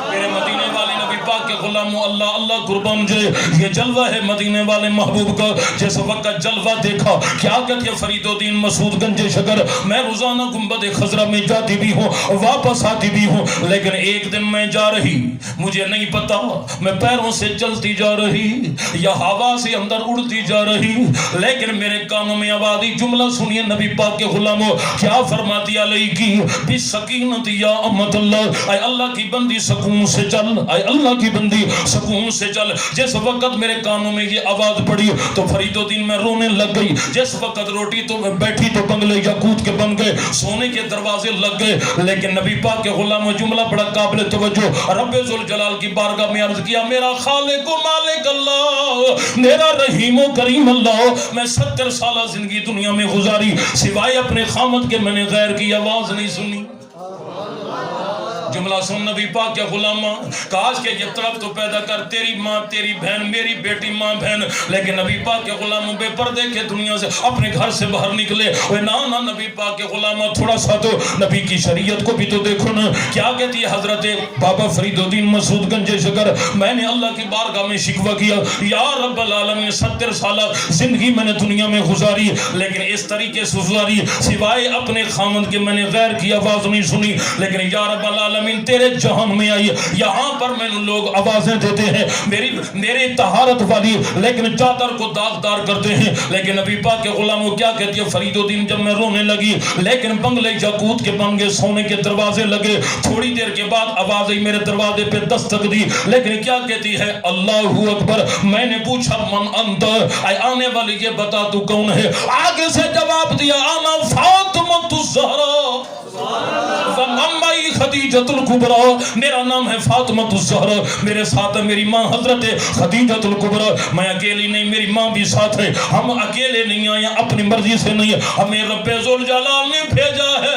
میرے مدینے والے نبی پاک کے غلاموں، اللہ اللہ قربان جائے، یہ جلوہ ہے مدینے والے محبوب کا۔ جس وقت جلوہ دیکھا، کیا کہتے ہیں فرید الدین مسعود گنج شکر، میں روزانہ گنبد خضرا میں جاتی بھی ہوں، واپس آتی بھی ہوں، لیکن ایک دن میں جا رہی، مجھے نہیں پتا میں پیروں سے چلتی جا رہی یا ہوا سے اندر اڑتی جا رہی، لیکن میرے کانوں میں آواز آئی، جملہ سنیے نبی پاک کے غلاموں کیا فرماتی علیہ کی بسکینت یا امت اللہ، اے اللہ کی بندی سکون سے چل، اے اللہ کی بندی سکون سے چل۔ جس وقت میرے کانوں میں یہ آواز پڑی تو فرید الدین میں رونے لگ گئی۔ جس وقت روٹی تو بیٹھی تو بنگلے یاقوت کے بن گئے، سونے کے دروازے لگ گئے، لیکن نبی پاک کے غلام جملہ بڑا قابل توجہ، رب ذوالجلال کی بارگاہ میں عرض کیا میرا خالق و مالک اللہ، میرا رحیم و کریم اللہ، میں 70 سالہ زندگی دنیا میں گزاری، سوائے اپنے خامد کے میں نے غیر کی آواز نہیں سنی۔ جملہ سن نبی پاک کے غلامہ، کاش کہ یہ طرف تو پیدا کر، تیری ماں تیری بہن، میری بیٹی ماں بہن، لیکن نبی پاک کے غلاموں بے پردے کے دنیا سے اپنے گھر سے باہر نکلے، نانا نبی پاک کے غلامہ تھوڑا سا تو نبی کی شریعت کو بھی تو دیکھو نا، کیا کہتی ہے حضرت بابا فرید الدین مسعود گنج شکر، میں نے اللہ کی بارگاہ میں شکوہ کیا، یا رب العالمین 70 سالہ زندگی میں نے دنیا میں گزاری، لیکن اس طریقے سے گزاری سوائے اپنے خامد کے میں نے غیر کی آواز نہیں سنی، لیکن یا رب العالمین تیرے جہان میں آئی، یہاں پر میں نے لوگ آوازیں دیتے ہیں میری طہارت والی، لیکن چادر کو داغدار کرتے ہیں، لیکن نبی پاک کے غلاموں کیا کہتی ہے فرید الدین، جب میں رونے لگی لیکن بنگلے یاقوت کے بن گئے، سونے کے دروازے لگے، تھوڑی دیر کے بعد آواز آئی میرے دروازے پہ دستک دی، لیکن کیا کہتی ہے اللہ اکبر، میں نے پوچھا من انت، اے آنے والی یہ بتا تو کون ہے؟ آگے سے جواب دیا انا فاطمہ الزہرا وممائی خدیجۃ الکبریٰ، میرا نام ہے فاطمہ الزہرا، میرے ساتھ ہے میری ماں حضرت خدیجۃ الکبریٰ، میں اکیلی نہیں میری ماں بھی ساتھ ہے، ہم اکیلے نہیں آئے اپنی مرضی سے نہیں، ہمیں رب ذوالجلال نے بھیجا ہے،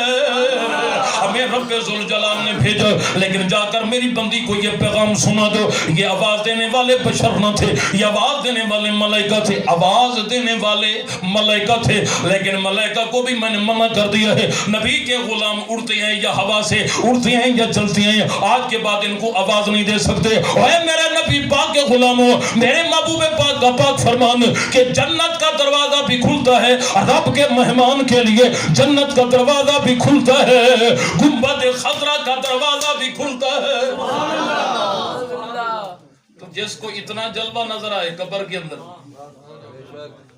ہمیں رب ذوالجلال نے بھیجا، لیکن جا کر میری بندی کو یہ پیغام سنا دو، یہ آواز دینے والے بشر نہ تھے، یہ آواز دینے والے ملائکہ تھے، آواز دینے والے ملائکہ تھے، لیکن ملائکہ کو بھی میں نے منع کر دیا ہے، نبی کے غلام اڑتے ہیں یا ہوا سے اڑتے ہیں یا چلتے ہیں، آج کے بعد ان کو آواز نہیں دے سکتے۔ اے میرے نبی پاک کے غلاموں، میرے محبوب پاک کا پاک فرمان کہ جنت کا دروازہ بھی کھلتا ہے، رب کے مہمان کے لیے جنت کا دروازہ بھی کھلتا ہے، گنبد خضرا کا دروازہ بھی کھلتا ہے۔ تو جس کو اتنا جلوہ نظر آئے قبر کے اندر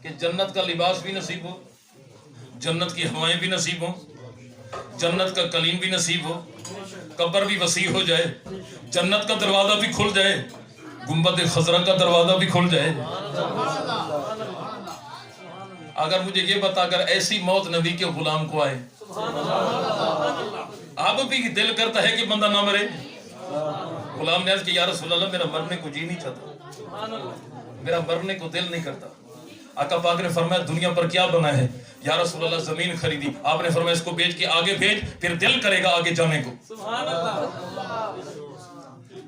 کہ جنت کا لباس بھی نصیب ہو، جنت کی ہوائیں بھی نصیب ہو، جنت کا کلیم بھی نصیب ہو، قبر بھی وسیع ہو جائے, جنت کا دروازہ بھی کھل جائے, گنبد خضرا کا دروازہ بھی کھل جائے. اگر مجھے یہ بتا کر ایسی موت نبی کے غلام کو آئے, اب بھی دل کرتا ہے کہ بندہ نہ مرے. غلام نے عرض کہ یا رسول اللہ میرا مرنے کو جی نہیں چاہتا, میرا مرنے کو دل نہیں کرتا. آقا پاک نے فرمایا دنیا پر کیا بنا ہے؟ یا رسول اللہ زمین خریدی. آپ نے فرمایا اس کو بیچ کے آگے بھیج, پھر دل کرے گا آگے جانے کو.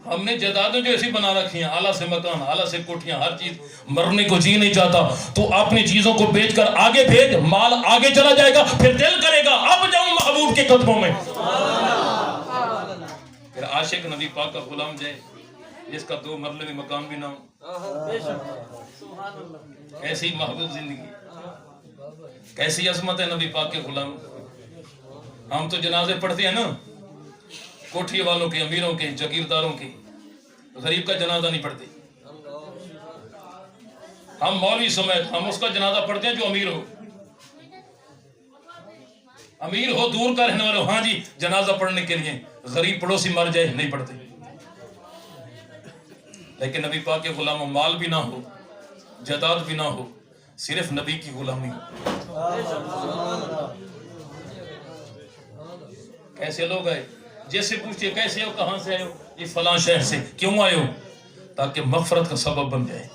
ہم نے جائیدادیں جو ایسی بنا رکھی ہیں, اعلیٰ سے مکان, اعلیٰ سے کوٹھیاں, ہر چیز, مرنے کو جی نہیں چاہتا. تو اپنی چیزوں کو بیچ کر آگے بھیج, مال آگے چلا جائے گا, پھر دل کرے گا اب جاؤں محبوب کے قدموں میں. پھر عاشق نبی پاک کا غلام جائے جس کا 2 مرلے میں مکان بھی نہ ہو. کیسی محبوب زندگی, کیسی عظمت ہے نبی پاک کے غلام. ہم تو جنازے پڑھتے ہیں نا, کوٹھی والوں کے, امیروں کے, جگیرداروں کے, غریب کا جنازہ نہیں پڑھتے. ہم مولوی سمیت ہم اس کا جنازہ پڑھتے ہیں جو امیر ہو. امیر ہو, دور کا رہنے والے ہو, ہاں جی جنازہ پڑھنے کے لیے. غریب پڑوسی مر جائے نہیں پڑھتے. لیکن نبی پاک کے غلام مال بھی نہ ہو, جائیداد بھی نہ ہو, صرف نبی کی غلامی ہو. کیسے لوگ آئے, جیسے پوچھتے کیسے ہو, کہاں سے آئے ہو, یہ فلاں شہر سے. کیوں آئے ہو؟ تاکہ مغفرت کا سبب بن جائے.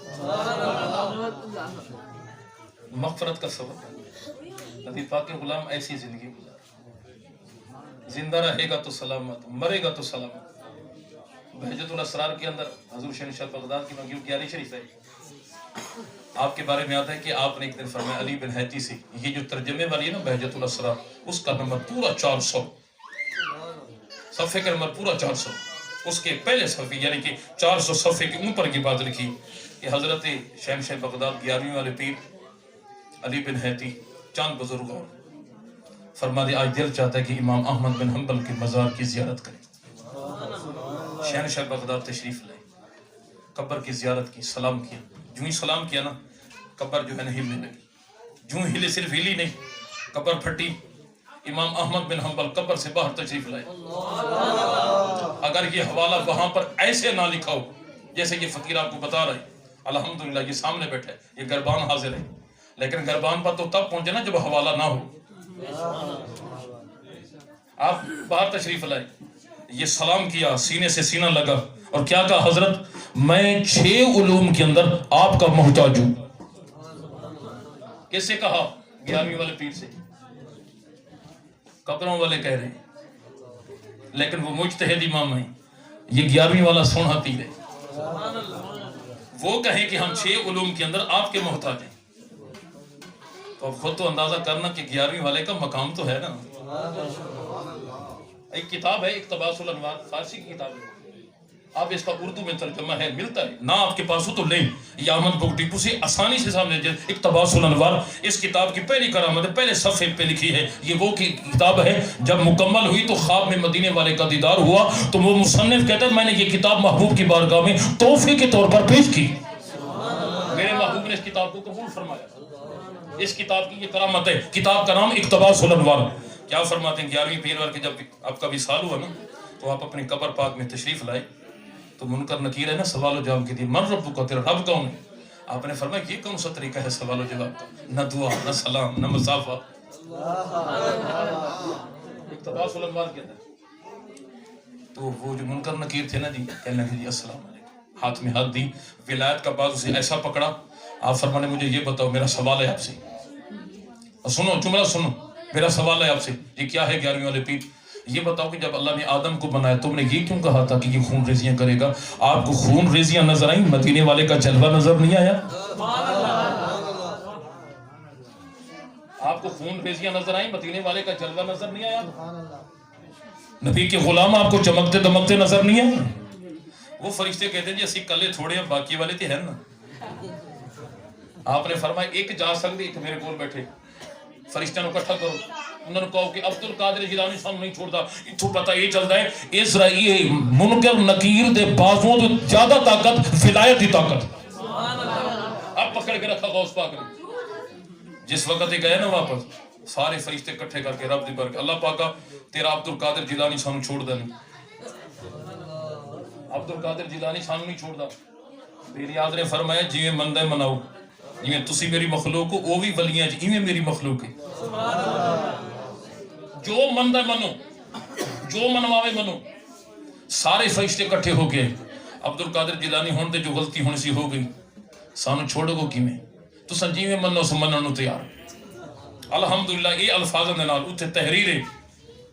مغفرت کا سبب. نبی پاک کے غلام ایسی زندگی گزار, زندہ رہے گا تو سلامت, مرے گا تو سلامت. بہجت الاسرار کے اندر حضور شہنشاہ بغداد کی مغیور گیاری شریف ہے. آپ کے بارے میں آتا ہے کہ آپ نے ایک دن فرمایا علی بن حیتی سے, یہ جو ترجمے والی ہے نا بہجت الاسرار, اس کا نمبر پورا 400, صفحے کا نمبر پورا 400. اس کے پہلے صفحے یعنی کہ 400 صفحے کے اوپر کی بات لکھی کہ حضرت شہنشاہ بغداد 11ویں والے پیر علی بن حیتی چاند بزرگ اور فرما دے آج دل چاہتا ہے کہ امام احمد بن حنبل کے مزار کی زیارت کریں. شہنشاہ بغداد تشریف لائے, قبر کی زیارت کی, سلام کیا. جو ہی سلام کیا نا, قبر جو ہے نا ہلنے لگی. جو ہلے, صرف ہلی نہیں, قبر پھٹی. امام احمد بن حنبل قبر سے باہر تشریف لائے. اگر یہ حوالہ وہاں پر ایسے نہ لکھا ہو جیسے یہ فقیر آپ کو بتا رہے, الحمدللہ یہ سامنے بیٹھا ہے, یہ گربان حاضر ہے, لیکن گربان پر تو تب پہنچے نا جب حوالہ نہ ہو. آپ باہر تشریف لائے, یہ سلام کیا, سینے سے سینہ لگا اور کیا کہا, حضرت میں 6 علوم کے اندر آپ کا محتاج ہوں. کس سے کہا؟ 11ویں والے پیر سے. قبروں والے کہہ رہے ہیں, لیکن وہ مجتہد امام ہیں, یہ 11ویں والا سونا پیر ہے. وہ کہیں کہ ہم 6 علوم کے اندر آپ کے محتاج ہیں, تو اب خود تو اندازہ کرنا کہ 11ویں والے کا مقام تو ہے نا. ایک کتاب ہے اقتباس الانوار, فارسی کی کتاب ہے, آپ اس کا اردو میں ترجمہ ہے, ملتا ہے نہ آپ کے پاس ہو تو لیں. یہ احمد بک ڈپو سے آسانی سے سامنے جائے. اقتباس الانوار اس کتاب کی پہلی کرامت ہے, پہلے صفحے پہ لکھی ہے. یہ وہ کتاب ہے جب مکمل ہوئی تو خواب میں مدینے والے کا دیدار ہوا, تو وہ مصنف کہتا ہے میں نے یہ کتاب محبوب کی بارگاہ میں تحفے کے طور پر پیش کی. میرے محبوب نے اس کتاب کو قبول فرمایا. اس کتاب کی یہ کرامت ہے. کتاب کا نام اقتباس الانوار. کیا فرماتے ہیں 11ویں پیروار کے جب آپ کا وصال ہوا نا, تو آپ اپنی قبر پاک میں تشریف لائے, تو منکر نکیر ہے نا, سوال و جواب کے لیے من رب کا, تیرا رب کون ہے؟ آپ نے فرمایا یہ کون سا طریقہ ہے سوال و جواب کا, نہ دعا نہ سلام نہ مصافحہ. اقتباس الانوار کے اندر تو وہ جو منکر نکیر تھے نا جی, کہنے لگے جی السلام علیکم, ہاتھ میں ہاتھ دی, ولایت کا بازو سے ایسا پکڑا. آپ فرمانے مجھے یہ بتاؤ, میرا سوال ہے آپ سے, سنو جملہ سنو, میرا سوال ہے آپ سے. یہ کیا ہے 11ویں والے پیر؟ یہ بتاؤ کہ جب اللہ نے آدم کو بنایا تم نے یہ کیوں کہا تھا کہ یہ خون ریزیاں کرے گا؟ آپ کو خون ریزیاں نظر آئیں, مدینے والے کا جلوہ نظر نہیں آیا؟ آپ کو خون ریزیاں نظر آئیں, مدینے والے کا جلوہ نظر نہیں آیا؟ نبی کے غلام آپ کو چمکتے دمکتے نظر نہیں آئے؟ وہ فرشتے کہتے ہیں جی اسی کلے تھوڑے ہیں, باقی والے تھے ہیں نا. آپ نے فرمایا ایک جا سکتے, ایک میرے کول بیٹھے. فرشتوں کو اکٹھا کرو. انہوں نے کہا کہ عبد القادر جیلانی صاحب نہیں چھوڑتا. اتھوں پتہ یہ چلتا ہے اسرائیل منکر نکیر دے بازوں تو زیادہ طاقت ولایت دی طاقت. اب پکڑ کے رکھا غوث پاک نے. جس وقت یہ گئے نا واپس, سارے فرشتے کٹھے کر کے رب دی برکت اللہ پاکا تیرا عبد القادر جیلانی سانو چھوڑ دے نہیں عبد القادر جیلانی سانو نہیں چھوڑ دا میری یاد نے فرمایا جیویں مندے مناؤ جیویں تسی میری مخلوق ہو وہ بھی ولیاں جیویں میری مخلوق ہے جو مندے منو جو منواوے منو سارے فرشتے کٹھے ہو گئے عبد القادر جیلانی ہون تے جو غلطی ہونے سی ہو گئی سانو چھوڑو گو کی میں تو سنجیویں منو سمنانو تیار الحمدللہ یہ الفاظ دے نال اوتھے تحریر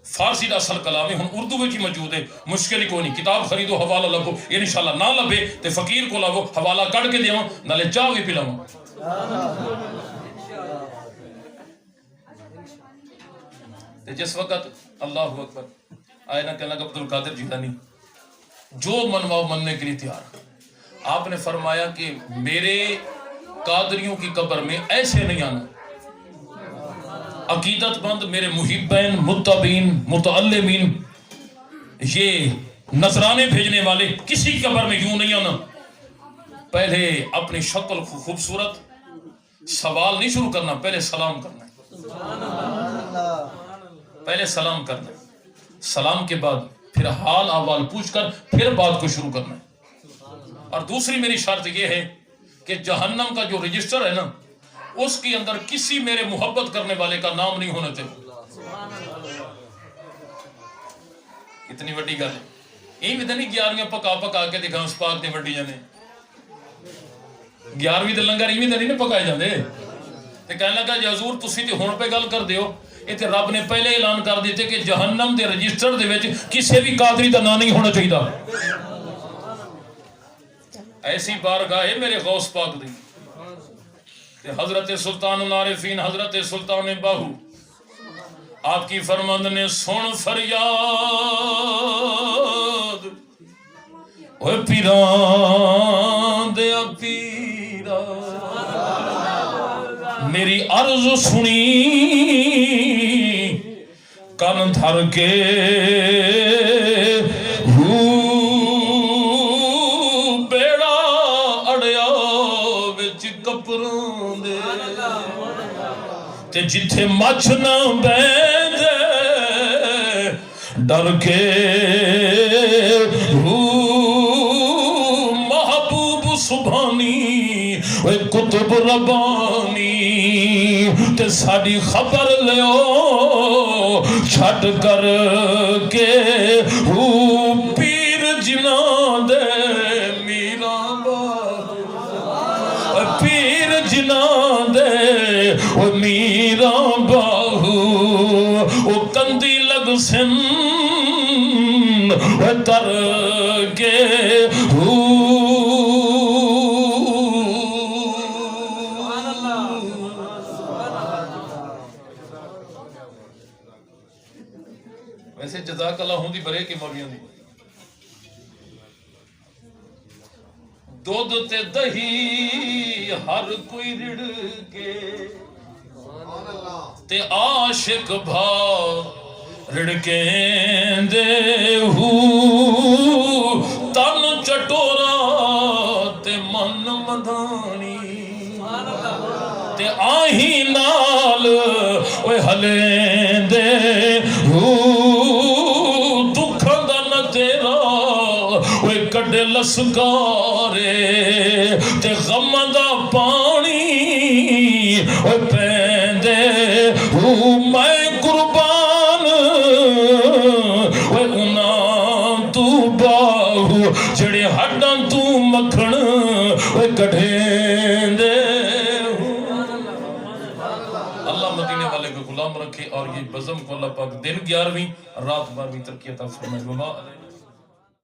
فارسی دا اصل کلام ہے ہن اردو وچ موجود ہے مشکل ہی کوئی نہیں کتاب خریدو حوالہ لگو یہ انشاءاللہ نہ لبے تے فقیر کو لاو حوالہ کڈ کے دیواں نالے چاہ بھی پلاواں تے جس وقت اللہ اکبر آئے نہ کہنا کہ عبد القادر جیلانی جو منواؤ مننے کے لیے تیار آپ نے فرمایا کہ میرے قادریوں کی قبر میں ایسے نہیں آنا عقیدت مند میرے محبین متبین متعلمین یہ نذرانے بھیجنے والے کسی قبر میں یوں نہیں آنا پہلے اپنی شکل خوبصورت سوال نہیں شروع کرنا پہلے سلام کرنا پہلے سلام کرنا سلام کے بعد پھر حال احوال پوچھ کر پھر بات کو شروع کرنا اور دوسری میری شرط یہ ہے کہ جہنم کا جو رجسٹر ہے نا اس کے اندر کسی میرے محبت کرنے والے کا نام نہیں ہونا چاہیے کتنی بڑی گل ہے یہ بھی نہیں 11ویں پکا پکا کے دکھا اس پاک دے وڈی جانے 11ویں تے لنگر ایویں تے نہیں پکائے جاندے تے کہنے لگا جی حضور تسی تے ہن پہ گل کر دیو یہ تے رب نے پہلے اعلان کر دیتے کہ جہنم دے رجسٹر دے وچ کسی بھی قادری دا نام نہیں ہونا چاہیے ایسی بارگاہ ہے میرے غوث پاک دی کہ حضرت سلطان العارفین حضرت سلطان باہو آپ کی فرمند نے سن فریاد اوہ پیران دیا پیرا میری عرض سنی کن دھر کے بیڑا اڑیا وچ کپروں دے تے جتھے مچھ نہ بیندے ڈر کے محبوب سبحانی وے کتب ربانی تے ساڑی خبر لیو چھٹ کر کے پیر جنا دے میرا پیر جنا دے میرا باہو او کندی لگ سن تر کے ویسے جزاک اللہ ہوں دی برے کی مولیاں دی دودھ تے دہی ہر کوئی رڑ کے تے عاشق بھا رڑکیں دے تن چٹورا تے من مدانی تے آہی نال اوے ہلیں دے دکھاں دا نہ تیرا اوے کڈے لسکارے تے غم دا پانی اوے پیندے میں قربان اوے انہاں تو باہو جڑے ہڈاں تو مکھن اوے کڈھیں دے اللہ مدینے والے کو غلام رکھے اور یہ بزم کو اللہ پاک دن 11ویں رات 12ویں ترقی عطا فرمائے